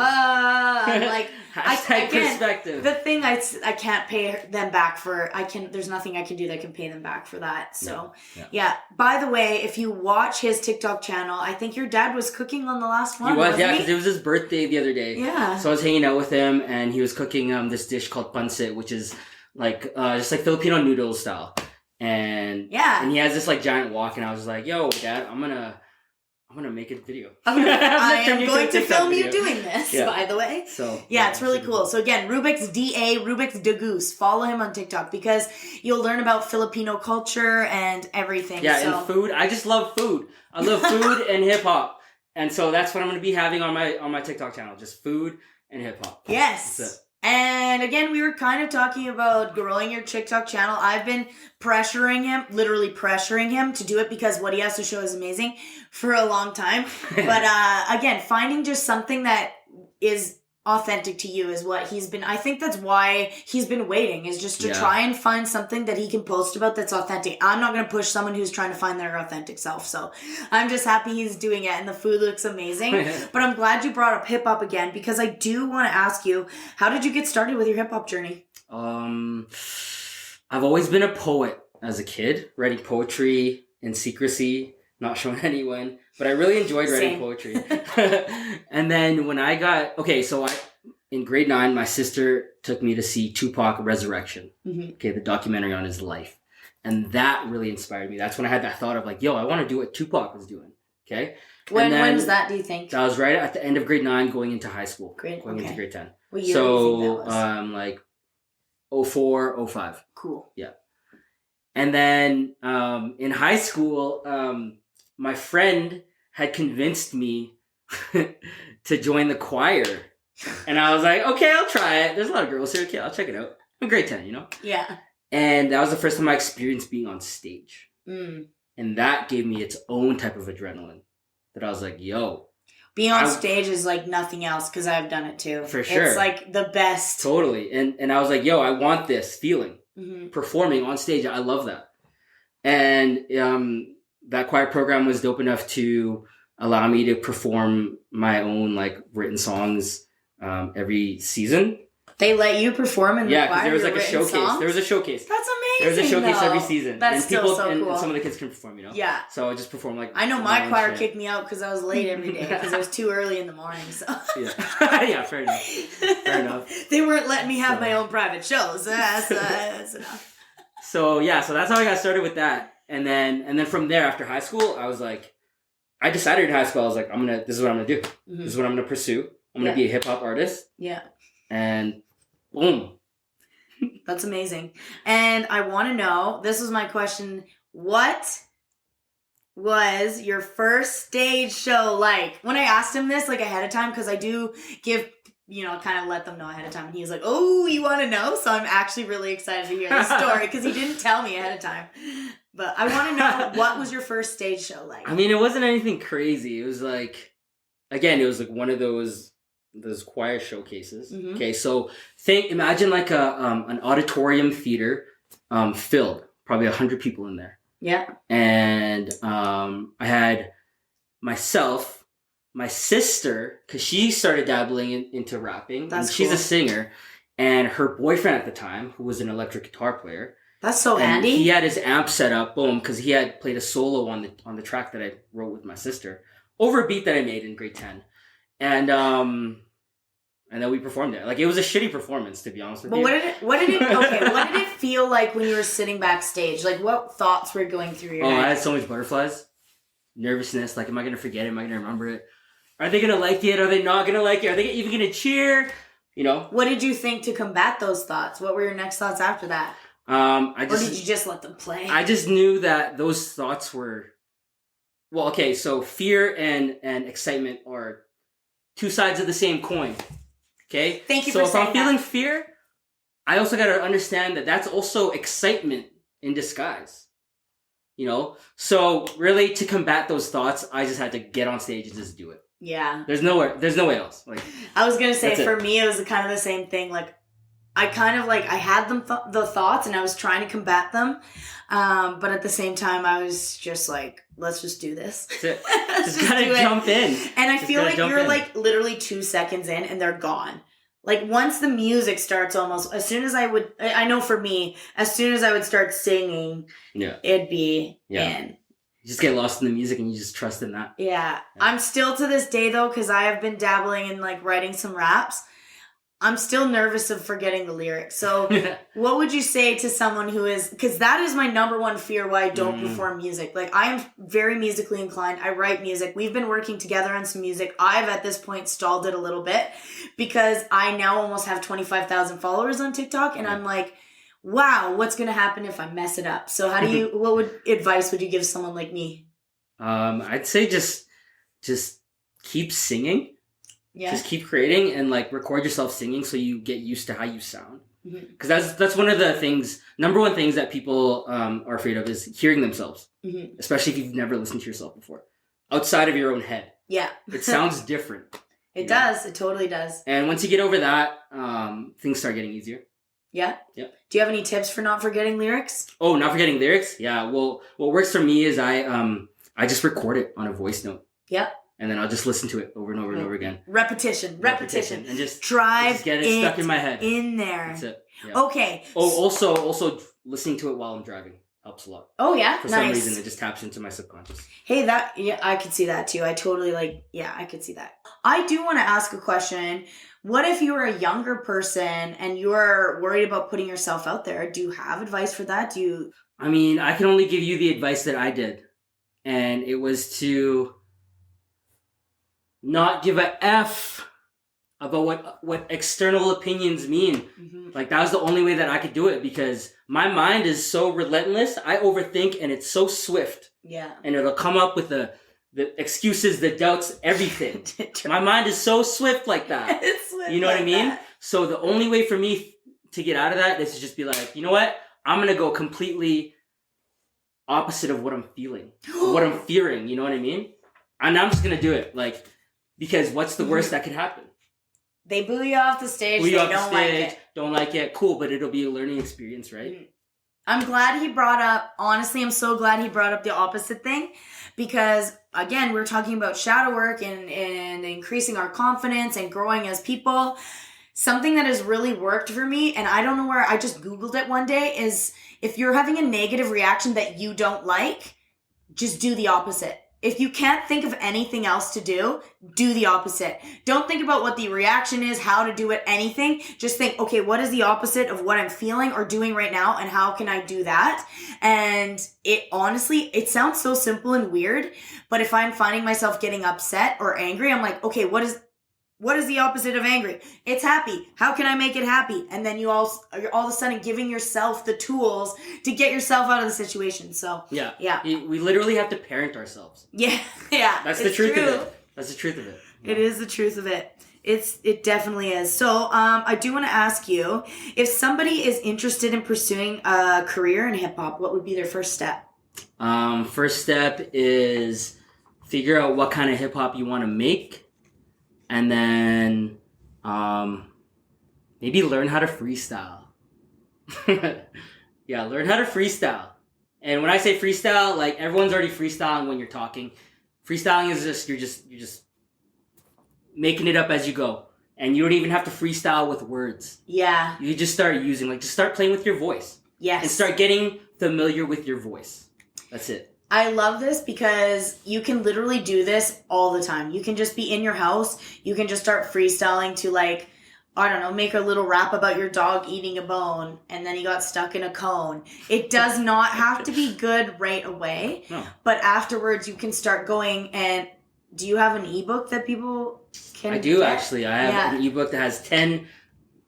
The thing I can't pay them back for. There's nothing I can do that can pay them back for that. So yeah. By the way, if you watch his TikTok channel, I think your dad was cooking on the last one. He was, because it was his birthday the other day. Yeah. So I was hanging out with him, and he was cooking this dish called pancit, which is like just like Filipino noodle style. And he has this like giant wok, and I was like, yo, Dad, I'm gonna make a video. I am going to film you doing this, by the way. So it's really cool. So again, RUBIX RUBIX DeGuzman. Follow him on TikTok, because you'll learn about Filipino culture and everything. Yeah, and food. I just love food. I love food and hip hop, and so that's what I'm gonna be having on my TikTok channel. Just food and hip hop. Yes. And again, we were kind of talking about growing your TikTok channel. I've been literally pressuring him to do it, because what he has to show is amazing for a long time. But again, finding just something that is authentic to you is what I think that's why he's been waiting, is just to try and find something that he can post about that's authentic. I'm not going to push someone who's trying to find their authentic self. So I'm just happy he's doing it, and the food looks amazing. But I'm glad you brought up hip hop again, because I do want to ask you, how did you get started with your hip hop journey? I've always been a poet as a kid, writing poetry in secrecy, not showing anyone, but I really enjoyed writing poetry. And then when I got, in grade 9, my sister took me to see Tupac Resurrection, the documentary on his life. And that really inspired me. That's when I had that thought of like, yo, I want to do what Tupac was doing. Okay. When was that, do you think? That was right at the end of grade 9 going into high school. Going into grade 10. What year do you think that was? Like 04, 05. Cool. Yeah. And then in high school, my friend had convinced me to join the choir. And I was like, okay, I'll try it. There's a lot of girls here. Okay, I'll check it out. I'm grade 10, you know? Yeah. And that was the first time I experienced being on stage. Mm. And that gave me its own type of adrenaline. That I was like, yo. Being on stage is like nothing else because I've done it too. For sure. It's like the best. Totally. And I was like, yo, I want this feeling. Mm-hmm. Performing on stage. I love that. And that choir program was dope enough to allow me to perform my own like written songs every season. They let you perform in the choir? Yeah, because there was like a showcase. Songs? There was a showcase. That's amazing. There was a showcase every season. That's and still people, so cool. And some of the kids can perform, you know? Yeah. So I just perform like... I know my choir kicked me out because I was late every day because it was too early in the morning. So yeah. Yeah, fair enough. Fair enough. They weren't letting me have my own private shows. That's enough. So yeah, so that's how I got started with that. And then from there, after high school, I was like... I decided in high school, I was like, this is what I'm going to do. Mm-hmm. This is what I'm going to pursue. I'm going to be a hip-hop artist. Yeah. And... boom. That's amazing. And I want to know, this was my question, what was your first stage show like? When I asked him this like ahead of time, because I do give, kind of let them know ahead of time. And he was like, oh, you want to know? So I'm actually really excited to hear the story because he didn't tell me ahead of time. But I want to know, what was your first stage show like? I mean, it wasn't anything crazy. It was like, again, it was like one of those choir showcases. Mm-hmm. Okay, so imagine like an auditorium theater filled, probably 100 people in there. Yeah. And I had myself, my sister, because she started dabbling into rapping. That's she's cool. a singer, and her boyfriend at the time, who was an electric guitar player. That's so handy. He had his amp set up, boom, because he had played a solo on the track that I wrote with my sister over a beat that I made in grade 10. And then we performed it. Like, it was a shitty performance, to be honest with you. But what did it feel like when you were sitting backstage? Like, what thoughts were going through your head? I had so much butterflies. Nervousness. Like, am I going to forget it? Am I going to remember it? Are they going to like it? Are they not going to like it? Are they even going to cheer? What did you think to combat those thoughts? What were your next thoughts after that? Or did you just let them play? I just knew that those thoughts were... Well, okay, so fear and excitement are two sides of the same coin. Okay? Thank you for saying that. So if I'm feeling fear, I also got to understand that that's also excitement in disguise. So really to combat those thoughts, I just had to get on stage and just do it. Yeah. There's no way else. Like, I was going to say, for me, it was kind of the same thing. Like, I kind of I had the thoughts and I was trying to combat them. But at the same time, I was just like, let's just do this. That's it. Just gotta jump in. And I feel like you're like literally 2 seconds in and they're gone. Like, once the music starts, almost as soon as I know for me, as soon as I would start singing, it'd be in. You just get lost in the music and you just trust in that. Yeah. I'm still to this day though, because I have been dabbling in like writing some raps. I'm still nervous of forgetting the lyrics. So what would you say to someone who is, because that is my number one fear why I don't perform music. Like, I am very musically inclined. I write music. We've been working together on some music. I've at this point stalled it a little bit because I now almost have 25,000 followers on TikTok. And I'm like, wow, what's going to happen if I mess it up? So what advice would you give someone like me? I'd say just keep singing. Yeah. Just keep creating and like record yourself singing so you get used to how you sound. Because that's one of the number one things that people are afraid of is hearing themselves. Mm-hmm. Especially if you've never listened to yourself before. Outside of your own head. Yeah. It sounds different. It does. It totally does. And once you get over that, things start getting easier. Yeah? Yeah. Do you have any tips for not forgetting lyrics? Oh, not forgetting lyrics? Yeah. Well, what works for me is I just record it on a voice note. Yeah. And then I'll just listen to it over and over and over again. Repetition. And just drive get it stuck in my head. In there. That's it. Yeah. Okay. Oh, also listening to it while I'm driving helps a lot. Oh yeah, For some reason, it just taps into my subconscious. Hey, I could see that too. I totally I could see that. I do want to ask a question. What if you were a younger person and you're worried about putting yourself out there? Do you have advice for that? I mean, I can only give you the advice that I did. And it was to not give a F about what external opinions mean. Mm-hmm. Like, that was the only way that I could do it, because my mind is so relentless. I overthink, and it's so swift. Yeah. And it'll come up with the excuses, the doubts, everything. My mind is so swift like that. It's swift, you know what I mean? That. So the only way for me to get out of that is to just be like, you know what? I'm going to go completely opposite of what I'm feeling, what I'm fearing. You know what I mean? And I'm just going to do it. Like, because what's the worst that could happen? They boo you off the stage. Boo you off don't the stage, like it. Don't like it. Cool, but it'll be a learning experience, right? Mm. I'm glad he brought up, honestly, I'm so glad he brought up the opposite thing, because again, we're talking about shadow work and increasing our confidence and growing as people. Something that has really worked for me, and I don't know where, I just Googled it one day, is if you're having a negative reaction that you don't like, just do the opposite. If you can't think of anything else to do the opposite. Don't think about what the reaction is, how to do it, anything. Just think, okay, what is the opposite of what I'm feeling or doing right now, and how can I do that? And it honestly, it sounds so simple and weird, but if I'm finding myself getting upset or angry, I'm like, okay, what is the opposite of angry? It's happy. How can I make it happy? And then you're all of a sudden giving yourself the tools to get yourself out of the situation. So yeah. We literally have to parent ourselves. Yeah. That's the truth of it. That's the truth of it. Yeah. It is the truth of it. It definitely is. So I do want to ask you, if somebody is interested in pursuing a career in hip hop, what would be their first step? First step is figure out what kind of hip hop you want to make. And then maybe learn how to freestyle. Yeah, learn how to freestyle. And when I say freestyle, like, everyone's already freestyling when you're talking. Freestyling is just you're just making it up as you go. And you don't even have to freestyle with words. Yeah. You just start start playing with your voice. Yes. And start getting familiar with your voice. That's it. I love this because you can literally do this all the time. You can just be in your house. You can just start freestyling to, like, I don't know, make a little rap about your dog eating a bone and then he got stuck in a cone. It does not have to be good right away. No. But afterwards you can start going. And do you have an ebook that people can I do, get? actually. I have an ebook that has 10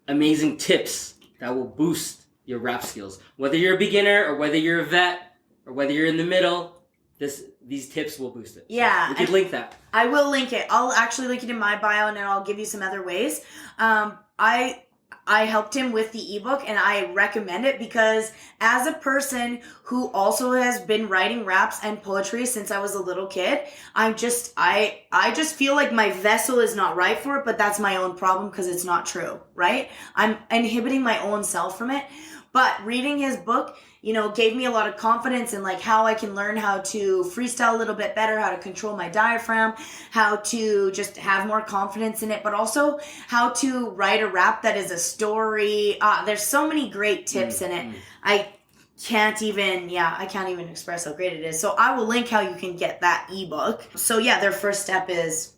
amazing tips that will boost your rap skills. Whether you're a beginner or whether you're a vet, or whether you're in the middle, these tips will boost it. Yeah. We could link that. I will link it. I'll actually link it in my bio, and then I'll give you some other ways. I helped him with the ebook, and I recommend it because as a person who also has been writing raps and poetry since I was a little kid, I just feel like my vessel is not right for it, but that's my own problem because it's not true, right? I'm inhibiting my own self from it. But reading his book, gave me a lot of confidence in, like, how I can learn how to freestyle a little bit better, how to control my diaphragm, how to just have more confidence in it, but also how to write a rap that is a story. There's so many great tips in it. I can't even express how great it is. So I will link how you can get that ebook. So yeah, their first step is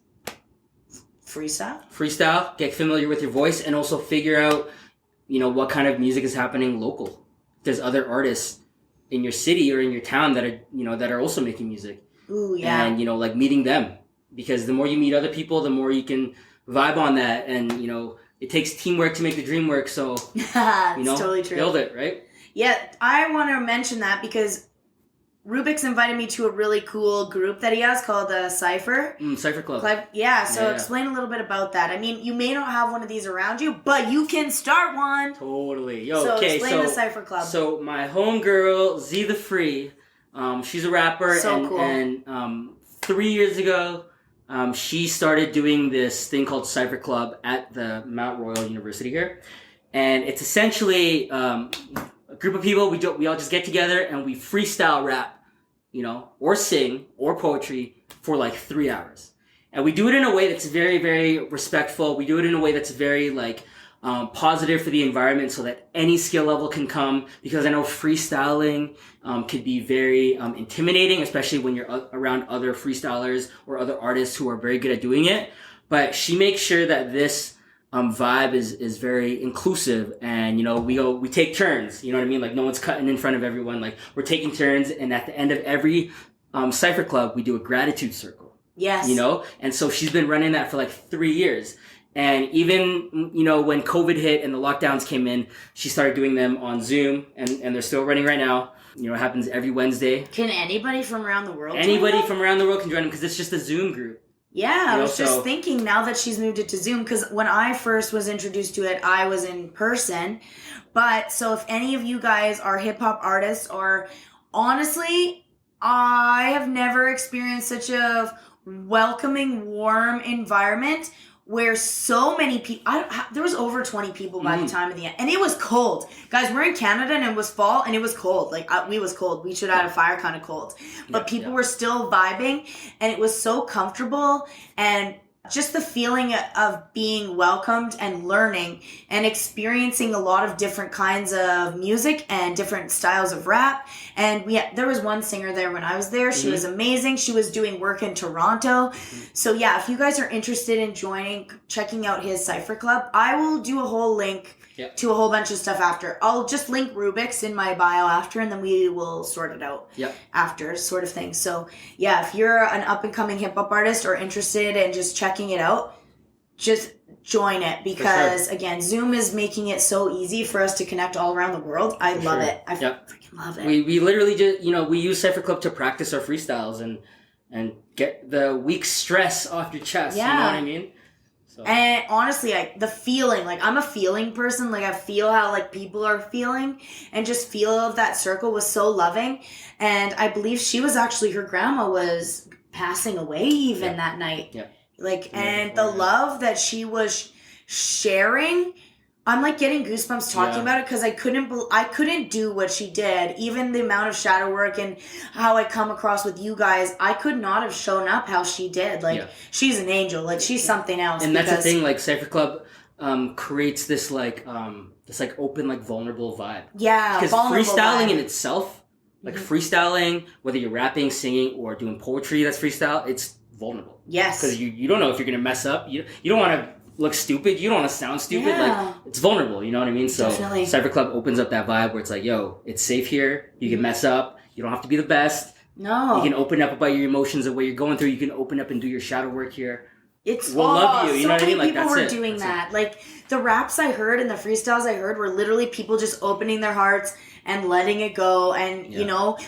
freestyle. Get familiar with your voice, and also figure out what kind of music is happening local. There's other artists in your city or in your town that are also making music. Ooh, yeah. And like meeting them, because the more you meet other people, the more you can vibe on that. And it takes teamwork to make the dream work. So it's totally true. Build it, right? Yeah, I want to mention that because Rubik's invited me to a really cool group that he has called the Cypher. Cypher Club. Yeah, so explain a little bit about that. I mean, you may not have one of these around you, but you can start one. Totally. Explain the Cypher Club. So my homegirl, Z the Free, she's a rapper. Cool. And 3 years ago, she started doing this thing called Cypher Club at the Mount Royal University here. And it's essentially a group of people, we all just get together and we freestyle rap. Or sing, or poetry for like 3 hours. And we do it in a way that's very, very respectful. We do it in a way that's very positive for the environment so that any skill level can come. Because I know freestyling could be very intimidating, especially when you're around other freestylers or other artists who are very good at doing it. But she makes sure that this vibe is very inclusive, and we take turns. You know what I mean? Like no one's cutting in front of everyone. Like we're taking turns, and at the end of every Cypher Club, we do a gratitude circle. Yes. And so she's been running that for like 3 years. And even, when COVID hit and the lockdowns came in, she started doing them on Zoom, and they're still running right now. It happens every Wednesday. Can anybody from around the world Anybody from around the world can join them because it's just a Zoom group. Yeah, I was just thinking now that she's moved it to Zoom, because when I first was introduced to it, I was in person. But so if any of you guys are hip hop artists, or honestly, I have never experienced such a welcoming, warm environment where so many people, there was over 20 people by the time of the end, and it was cold. Guys, we're in Canada, and it was fall, and it was cold. Like, we was cold. We should have had a fire kind of cold. But people were still vibing, and it was so comfortable, and just the feeling of being welcomed and learning and experiencing a lot of different kinds of music and different styles of rap. And there was one singer there when I was there. She was amazing. She was doing work in Toronto. So yeah, if you guys are interested in checking out his Cypher Club, I will do a whole link to a whole bunch of stuff after. I'll just link Rubix in my bio after, and then we will sort it out after, sort of thing. So yeah, if you're an up-and-coming hip-hop artist or interested in just checking it out, just join it, because again, Zoom is making it so easy for us to connect all around the world. I love it. I freaking love it. We literally just, we use Cypher Club to practice our freestyles and get the week stress off your chest. You know what I mean? So. And honestly, the feeling, like I'm a feeling person, like I feel how like people are feeling, and just feel of that circle was so loving. And I believe her grandma was passing away even that night. Yeah. Like, and the love that she was sharing, I'm like getting goosebumps talking about it, because I couldn't do what she did. Even the amount of shadow work and how I come across with you guys, I could not have shown up how she did. Like she's an angel. Like she's something else. And that's the thing. Like Cypher Club creates this open, like vulnerable vibe. Yeah, because freestyling in itself, like freestyling, whether you're rapping, singing, or doing poetry, that's freestyle. It's vulnerable. Yes, because you don't know if you're gonna mess up. You don't want to look stupid. You don't want to sound stupid. Yeah. Like it's vulnerable. You know what I mean? So definitely. Cypher Club opens up that vibe where it's like, yo, it's safe here. You can mess up. You don't have to be the best. No. You can open up about your emotions and what you're going through. You can open up and do your shadow work here. We'll love you. You know what I mean? Like people were doing that. Like the raps I heard and the freestyles I heard were literally people just opening their hearts and letting it go. And,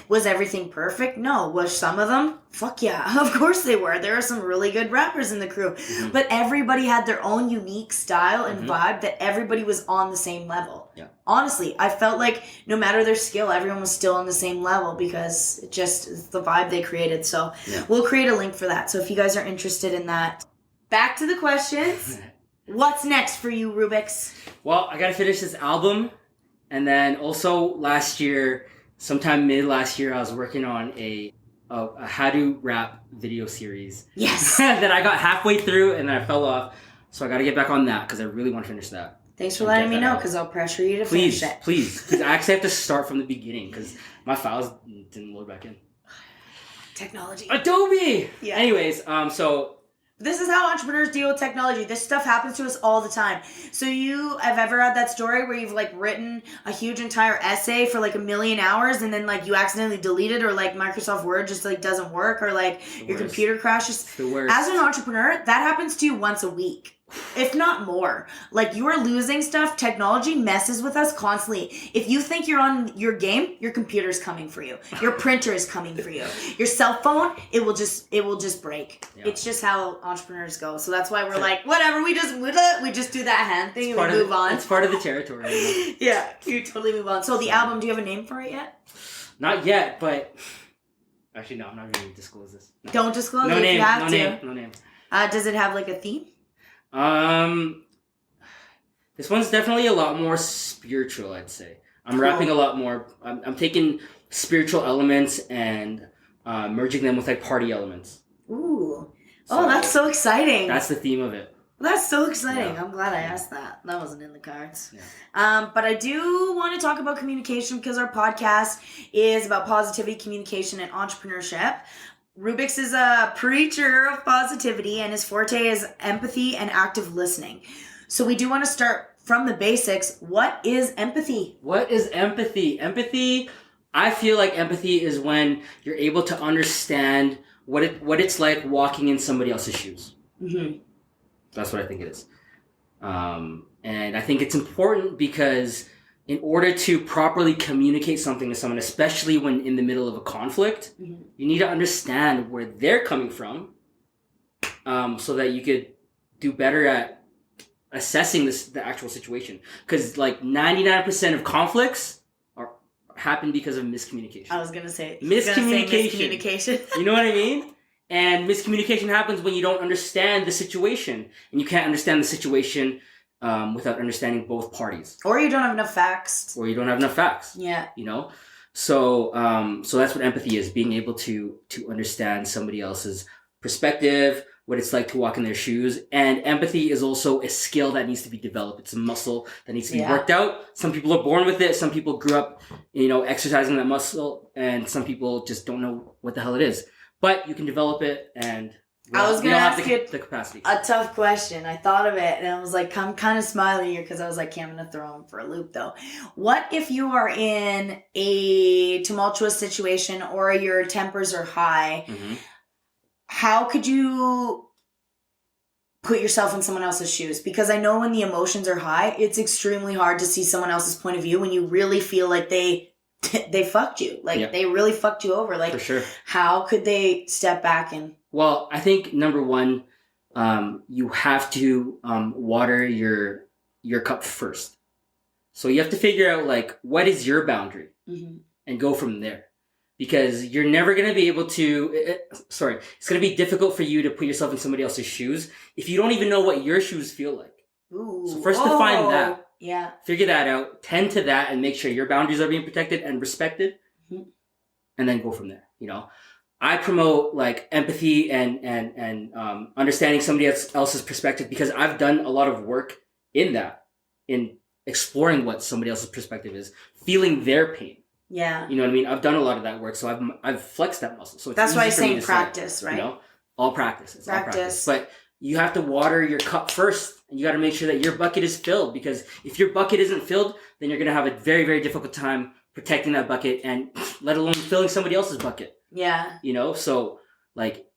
was everything perfect? No. Was some of them? Fuck yeah. Of course they were. There are some really good rappers in the crew. But everybody had their own unique style and vibe that everybody was on the same level. Yeah. Honestly, I felt like no matter their skill, everyone was still on the same level, because it just is the vibe they created. So we'll create a link for that. So if you guys are interested in that. Back to the questions. What's next for you, Rubix? Well, I got to finish this album. And then also sometime mid last year, I was working on a how to rap video series. Yes. that I got halfway through and then I fell off. So I got to get back on that because I really want to finish that. Thanks for letting me know, because I'll pressure you to finish it. Please. Because I actually have to start from the beginning because my files didn't load back in. Technology. Adobe! Yeah. Anyways, so... This is how entrepreneurs deal with technology. This stuff happens to us all the time. So you have ever had that story where you've like written a huge entire essay for like 1 million hours and then like you accidentally delete it, or like Microsoft Word just like doesn't work, or like your computer crashes? It's the worst. As an entrepreneur, that happens to you once a week. If not more. Like, you are losing stuff. Technology messes with us constantly. If you think you're on your game, your computer's coming for you. Your printer is coming for you. Your cell phone, it will just break. Yeah. It's just how entrepreneurs go. So that's why we're like, whatever, we just do that hand thing and we move on. It's part of the territory. Yeah, you totally move on. So the album, do you have a name for it yet? Not yet, but actually no, I'm not going to disclose this. No. Don't disclose it if you have to. No name. Does it have like a theme? This one's definitely a lot more spiritual, I'd say. I'm rapping a lot more. I'm taking spiritual elements and merging them with like party elements. Ooh. So that's so exciting. That's the theme of it. That's so exciting. Yeah. I'm glad I asked that. That wasn't in the cards. Yeah. But I do want to talk about communication, because our podcast is about positivity, communication, and entrepreneurship. Rubix is a preacher of positivity, and his forte is empathy and active listening. So we do want to start from the basics. What is empathy? What is empathy? Empathy, I feel like empathy is when you're able to understand what it's like walking in somebody else's shoes. Mm-hmm. That's what I think it is. And I think it's important because in order to properly communicate something to someone, especially when in the middle of a conflict, Mm-hmm. you need to understand where they're coming from, so that you could do better at assessing the actual situation. Because like 99% of conflicts happen because of miscommunication. I was gonna say miscommunication. You know what I mean? And miscommunication happens when you don't understand the situation, and you can't understand the situation without understanding both parties. Or you don't have enough facts. Yeah. You know? So that's what empathy is, being able to understand somebody else's perspective, what it's like to walk in their shoes. And empathy is also a skill that needs to be developed. It's a muscle that needs to be worked out. Some people are born with it. Some people grew up, exercising that muscle, and some people just don't know what the hell it is. But you can develop it, and I was going to ask you the capacity. A tough question. I thought of it, and I was like, I'm kind of smiling here because I was like, okay, I'm going to throw him for a loop, though. What if you are in a tumultuous situation or your tempers are high? Mm-hmm. How could you put yourself in someone else's shoes? Because I know when the emotions are high, it's extremely hard to see someone else's point of view when you really feel like they fucked you. Like, they really fucked you over. Like, for sure. How could they step back and... Well, I think number one, you have to water your cup first. So you have to figure out, like, what is your boundary? Mm-hmm. And go from there. Because you're never going to be able to... it's going to be difficult for you to put yourself in somebody else's shoes if you don't even know what your shoes feel like. Ooh. So first define that. Yeah. Figure that out. Tend to that and make sure your boundaries are being protected and respected. Mm-hmm. And then go from there, I promote like empathy and understanding somebody else's perspective because I've done a lot of work in that, in exploring what somebody else's perspective is, feeling their pain. Yeah. You know what I mean? I've done a lot of that work, so I've flexed that muscle. So that's why I'm saying practice, right? All practice. It's all practice. But you have to water your cup first, and you got to make sure that your bucket is filled, because if your bucket isn't filled, then you're going to have a very, very difficult time protecting that bucket, and let alone filling somebody else's bucket. Yeah. So like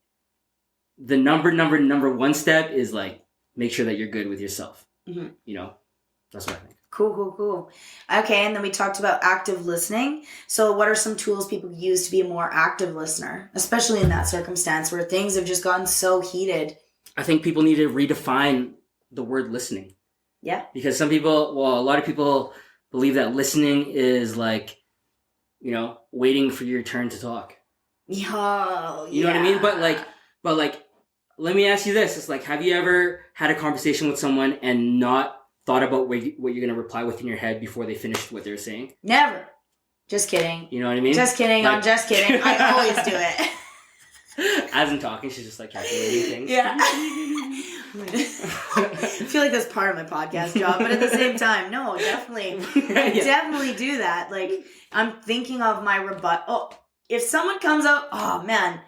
the number one step is like make sure that you're good with yourself. Mm-hmm. That's what I think. Cool. Okay, and then we talked about active listening. So what are some tools people use to be a more active listener, especially in that circumstance where things have just gotten so heated? I think people need to redefine the word listening. Yeah. Because a lot of people believe that listening is like, waiting for your turn to talk. You know what I mean? But like, let me ask you this. It's like, have you ever had a conversation with someone and not thought about what you're going to reply with in your head before they finished what they're saying? Never. Just kidding. You know what I mean? Just kidding. I'm just kidding. I always do it. As I'm talking, she's just like calculating things. Yeah. I feel like that's part of my podcast job, but at the same time, no, definitely. I definitely do that. Like, I'm thinking of my rebuttal. Oh, if someone comes up, oh man,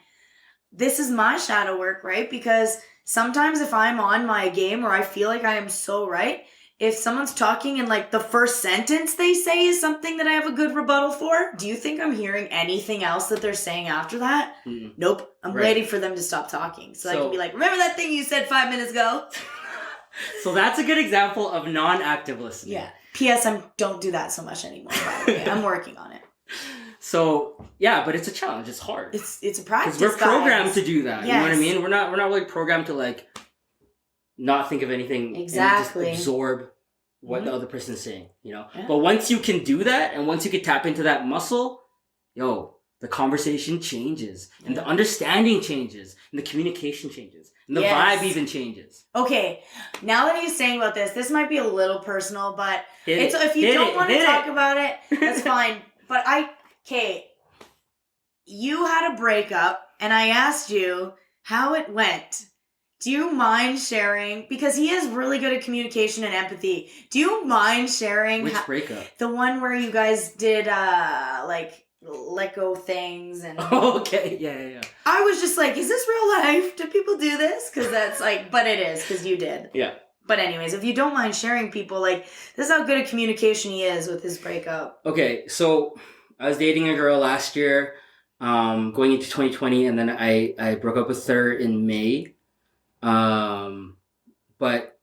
this is my shadow work, right? Because sometimes if I'm on my game or I feel like I am so right, if someone's talking and like the first sentence they say is something that I have a good rebuttal for, do you think I'm hearing anything else that they're saying after that? Mm-mm. Nope. I'm waiting for them to stop talking. So I can be like, remember that thing you said 5 minutes ago? So that's a good example of non-active listening. Yeah. P.S. I don't do that so much anymore, by the way. I'm working on it. So, yeah, but it's a challenge. It's hard. It's a practice, because we're programmed to do that. Yes. You know what I mean? We're not really programmed to like not think of anything exactly and just absorb what the other person is saying, Yeah. But once you can do that, and once you can tap into that muscle, the conversation changes, and the understanding changes, and the communication changes, and the vibe even changes. Okay, now that he's saying about this might be a little personal, but if you don't want to talk about it, that's fine. But you had a breakup, and I asked you how it went. Do you mind sharing? Because he is really good at communication and empathy. Do you mind sharing? Which breakup? The one where you guys did, let go things and... Oh, okay. Yeah. I was just like, is this real life? Do people do this? Because that's like... But it is, because you did. Yeah. But anyways, if you don't mind sharing, people, like, this is how good a communication he is with his breakup. Okay, so I was dating a girl last year, going into 2020, and then I broke up with her in May. But,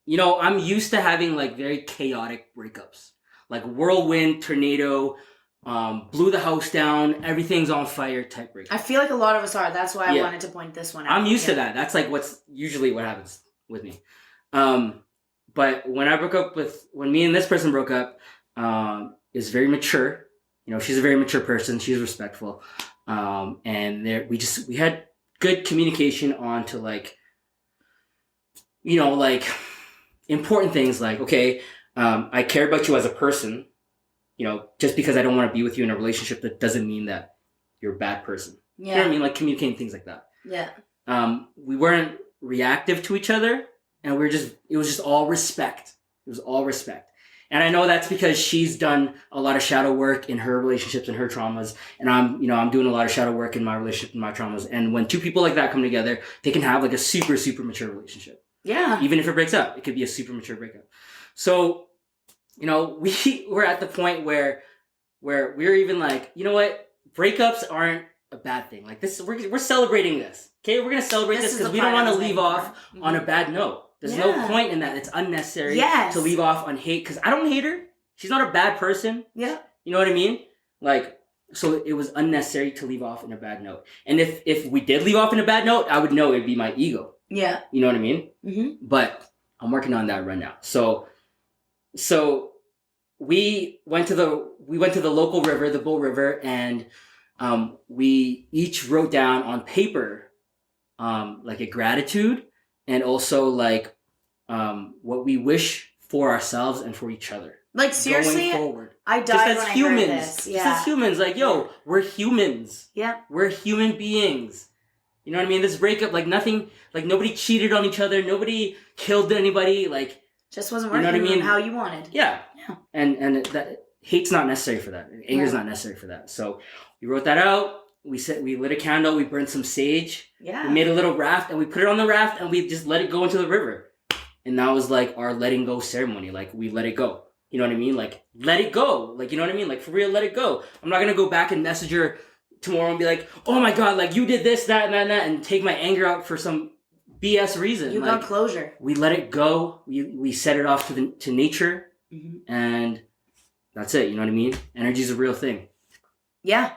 you know, I'm used to having, like, very chaotic breakups. Like, whirlwind, tornado, blew the house down, everything's on fire type breakup. I feel like a lot of us are. That's why I wanted to point this one out. I'm used to that. That's, like, what's usually what happens with me. But when me and this person broke up, is very mature. You know, she's a very mature person. She's respectful. And we had good communication on to, like, you know, like, important things like, okay, I care about you as a person. You know, just because I don't want to be with you in a relationship, that doesn't mean that you're a bad person. Yeah. You know what I mean? Like, communicating things like that. Yeah. We weren't reactive to each other, and it was just all respect. It was all respect. And I know that's because she's done a lot of shadow work in her relationships and her traumas, and I'm doing a lot of shadow work in my relationship and my traumas. And when two people like that come together, they can have, like, a super, super mature relationship. Yeah. Even if it breaks up, it could be a super mature breakup. So, you know, we were at the point where we're even like, you know what? Breakups aren't a bad thing. Like, this, we're celebrating this. Okay, we're gonna celebrate this because we don't want to leave off on a bad note. There's no point in that. It's unnecessary to leave off on hate, because I don't hate her. She's not a bad person. Yeah. You know what I mean? Like, so it was unnecessary to leave off in a bad note. And if we did leave off in a bad note, I would know it'd be my ego. Yeah. You know what I mean? Mm-hmm. But I'm working on that right now. So we went to the local river, the Bull River, and we each wrote down on paper like a gratitude, and also, like, what we wish for ourselves and for each other. Like, seriously, going forward. I died when I heard this. Yeah. Just as humans, like, yo, we're humans. Yeah. We're human beings. You know what I mean? This breakup, like, nothing, like, nobody cheated on each other, nobody killed anybody, like, just wasn't working how you wanted. Yeah. Yeah. And that hate's not necessary for that. Anger's not necessary for that. So we wrote that out. We lit a candle. We burned some sage. Yeah. We made a little raft, and we put it on the raft, and we just let it go into the river. And that was, like, our letting go ceremony. Like, we let it go. You know what I mean? Like, let it go. Like, you know what I mean? Like, for real, let it go. I'm not going to go back and message her tomorrow and be like, oh my God, like, you did this, that, and that, and that, and take my anger out for some BS reason. You got closure. We let it go. We set it off to nature, and that's it. You know what I mean? Energy's a real thing. Yeah.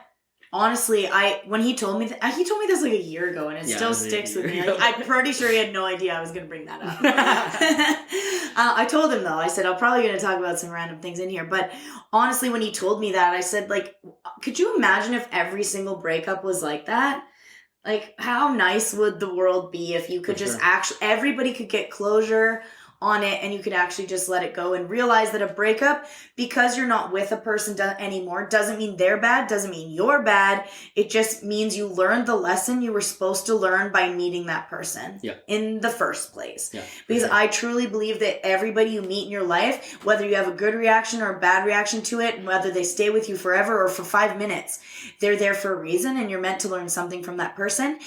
Honestly, when he told me this like a year ago, and it still sticks with me. Like, I'm pretty sure he had no idea I was going to bring that up. I told him, though. I said, I'm probably going to talk about some random things in here. But honestly, when he told me that, I said, like, could you imagine if every single breakup was like that? Like, how nice would the world be if you could everybody could get closure on it, and you could actually just let it go and realize that a breakup, because you're not with a person anymore, doesn't mean they're bad, doesn't mean you're bad. It just means you learned the lesson you were supposed to learn by meeting that person in the first place. Yeah, because I truly believe that everybody you meet in your life, whether you have a good reaction or a bad reaction to it, whether they stay with you forever or for 5 minutes, they're there for a reason, and you're meant to learn something from that person.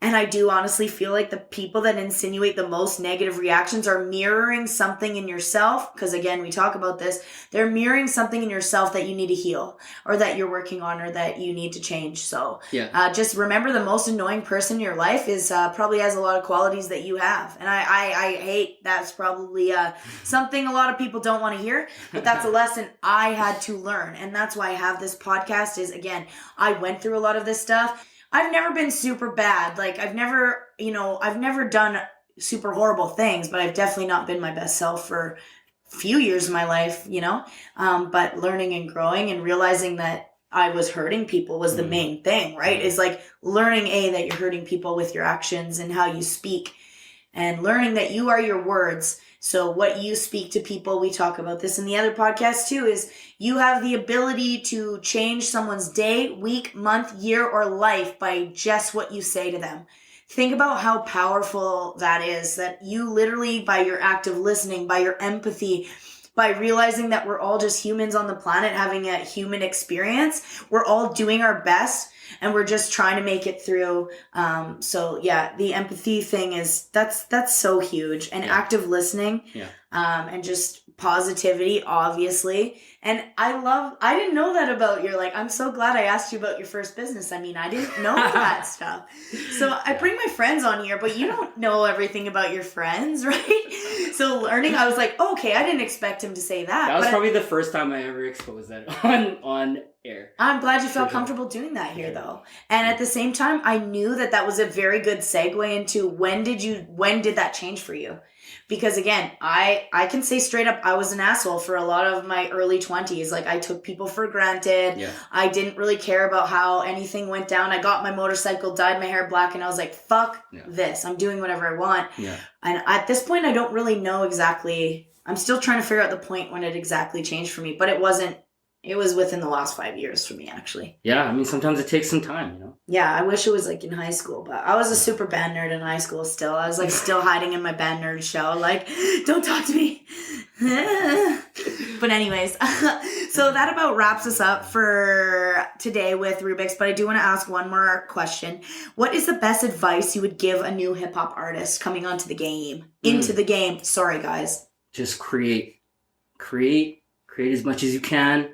And I do honestly feel like the people that insinuate the most negative reactions are mirroring something in yourself. Because again, we talk about this. They're mirroring something in yourself that you need to heal, or that you're working on, or that you need to change. So just remember, the most annoying person in your life is probably has a lot of qualities that you have. And I hate that's probably something a lot of people don't want to hear. But that's a lesson I had to learn. And that's why I have this podcast is, again, I went through a lot of this stuff. I've never been super bad. Like, I've never done super horrible things, but I've definitely not been my best self for a few years of my life, but learning and growing and realizing that I was hurting people was the main thing, right? It's like learning, that you're hurting people with your actions and how you speak, and learning that you are your words. So what you speak to people, we talk about this in the other podcast too, is you have the ability to change someone's day, week, month, year, or life by just what you say to them. Think about how powerful that is, that you literally, by your active listening, by your empathy, by realizing that we're all just humans on the planet having a human experience. We're all doing our best and we're just trying to make it through. So yeah, the empathy thing that's so huge, and active listening, and just positivity, obviously. And I didn't know that about I'm so glad I asked you about your first business. I mean, I didn't know that stuff. So I bring my friends on here, but you don't know everything about your friends, right? So learning, I was like, okay, I didn't expect him to say that. That was probably the first time I ever exposed that on air. I'm glad you felt comfortable doing that here, though. And at the same time, I knew that was a very good segue into when did that change for you? Because again, I can say straight up, I was an asshole for a lot of my early 20s. Like, I took people for granted. Yeah. I didn't really care about how anything went down. I got my motorcycle, dyed my hair black, and I was like, fuck this. I'm doing whatever I want. Yeah. And at this point, I don't really know exactly. I'm still trying to figure out the point when it exactly changed for me. But it wasn't. It was within the last 5 years for me, actually. Yeah, I mean, sometimes it takes some time, you know? Yeah, I wish it was in high school, but I was a super band nerd in high school still. I was still hiding in my band nerd shell, don't talk to me. But anyways, so that about wraps us up for today with Rubik's, but I do want to ask one more question. What is the best advice you would give a new hip-hop artist coming onto the game? Into the game. Sorry, guys. Just create as much as you can.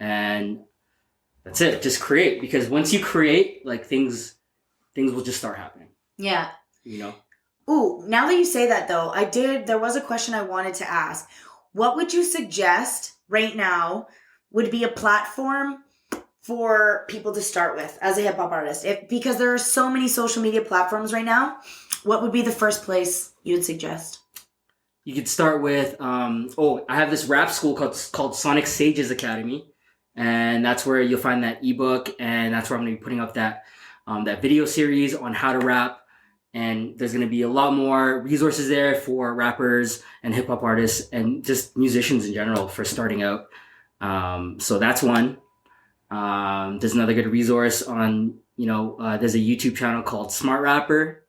And that's it. Just create, because once you create, things will just start happening. Yeah. You know? Ooh, now that you say that though, there was a question I wanted to ask. What would you suggest right now would be a platform for people to start with as a hip hop artist? Because there are so many social media platforms right now, what would be the first place you would suggest? You could start with, I have this rap school called Sonic Sages Academy. And that's where you'll find that ebook. And that's where I'm going to be putting up that video series on how to rap. And there's going to be a lot more resources there for rappers and hip hop artists and just musicians in general for starting out. So that's one. There's another good resource on, there's a YouTube channel called Smart Rapper.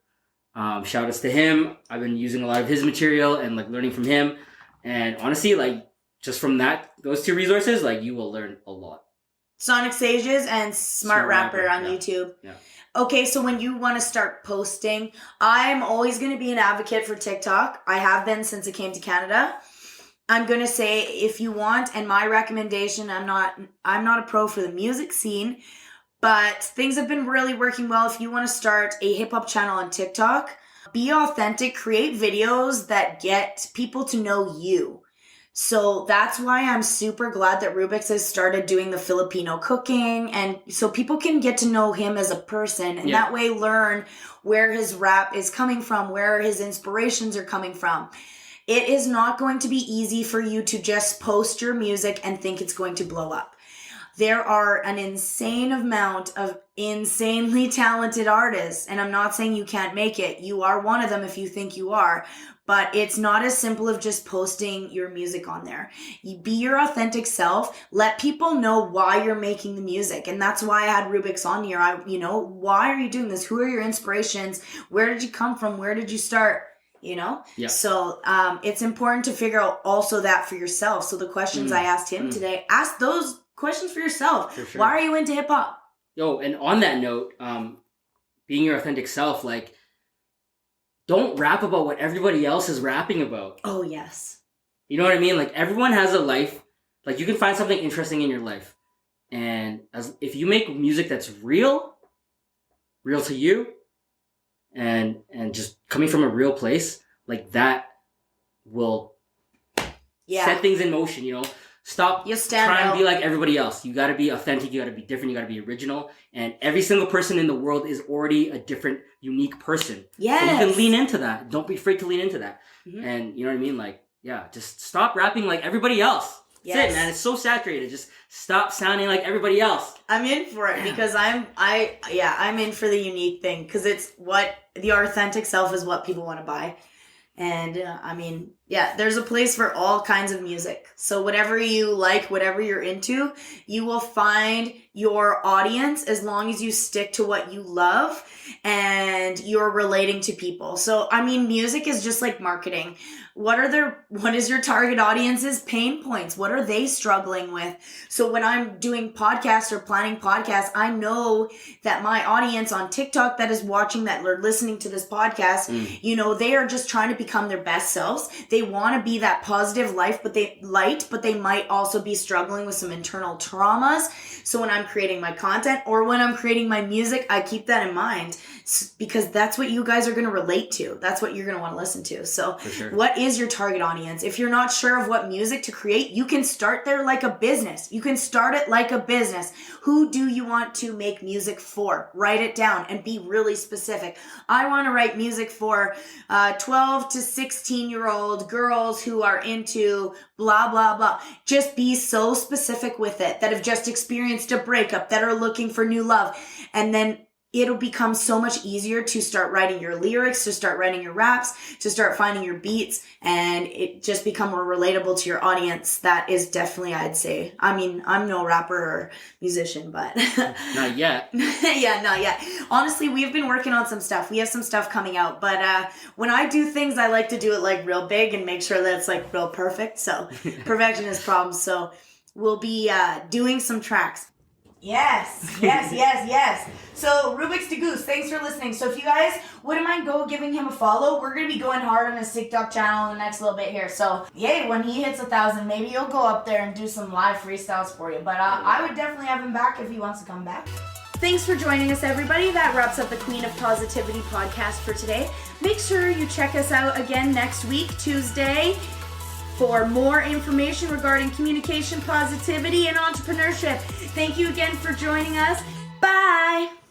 Shout outs to him. I've been using a lot of his material and learning from him. And honestly, just from those two resources, you will learn a lot. Sonic Sages and Smart Rapper on YouTube. Yeah. Okay, so when you want to start posting, I'm always going to be an advocate for TikTok. I have been since I came to Canada. I'm going to say, if you want, and my recommendation, I'm not a pro for the music scene, but things have been really working well. If you want to start a hip-hop channel on TikTok, be authentic, create videos that get people to know you. So that's why I'm super glad that Rubix has started doing the Filipino cooking, and so people can get to know him as a person, and that way learn where his rap is coming from, where his inspirations are coming from. It is not going to be easy for you to just post your music and think it's going to blow up. There are an insane amount of insanely talented artists, and I'm not saying you can't make it. You are one of them if you think you are, but it's not as simple of just posting your music on there. You be your authentic self. Let people know why you're making the music, and that's why I had Rubix on here. Why are you doing this? Who are your inspirations? Where did you come from? Where did you start? Yeah. So it's important to figure out also that for yourself. So the questions I asked him today, ask those questions for yourself. For sure. Why are you into hip hop? Yo, and on that note, being your authentic self, don't rap about what everybody else is rapping about. Oh, yes. You know what I mean? Everyone has a life. You can find something interesting in your life. And if you make music that's real to you, and just coming from a real place, that will set things in motion, Stop trying to be like everybody else. You got to be authentic. You got to be different. You got to be original. And every single person in the world is already a different, unique person. Yes. So you can lean into that. Don't be afraid to lean into that. Mm-hmm. And you know what I mean? Just stop rapping like everybody else. That's it, man. It's so saturated. Just stop sounding like everybody else. I'm in for it because I'm in for the unique thing, because it's what the authentic self is, what people want to buy. And there's a place for all kinds of music. So whatever you like, whatever you're into, you will find your audience as long as you stick to what you love and you're relating to people. So, I mean, music is just like marketing. What is your target audience's pain points? What are they struggling with? So when I'm doing podcasts or planning podcasts, I know that my audience on TikTok that is watching, that are listening to this podcast, they are just trying to become their best selves. They want to be that positive life, but they might also be struggling with some internal traumas. So when I'm creating my content or when I'm creating my music, I keep that in mind because that's what you guys are going to relate to. That's what you're going to want to listen to. So what is your target audience? If you're not sure of what music to create, you can start there like a business. You can start it like a business. Who do you want to make music for? Write it down and be really specific. I want to write music for 12 to 16-year-old girls who are into blah, blah, blah. Just be so specific with it, that have just experienced a breakup, that are looking for new love. And then it'll become so much easier to start writing your lyrics, to start writing your raps, to start finding your beats, and it just become more relatable to your audience. That is definitely, I'd say, I mean, I'm no rapper or musician, but not yet. Yeah, not yet. Honestly, we've been working on some stuff. We have some stuff coming out, but when I do things, I like to do it like real big and make sure that it's like real perfect. So perfection is problems. So we'll be doing some tracks. Yes. So Rubix DeGuzman, thanks for listening. So if you guys wouldn't mind giving him a follow, we're going to be going hard on his TikTok channel in the next little bit here. So yay, when he hits 1,000, maybe he'll go up there and do some live freestyles for you. But I would definitely have him back if he wants to come back. Thanks for joining us, everybody. That wraps up the Queen of Positivity podcast for today. Make sure you check us out again next week, Tuesday, for more information regarding communication, positivity, and entrepreneurship. Thank you again for joining us. Bye!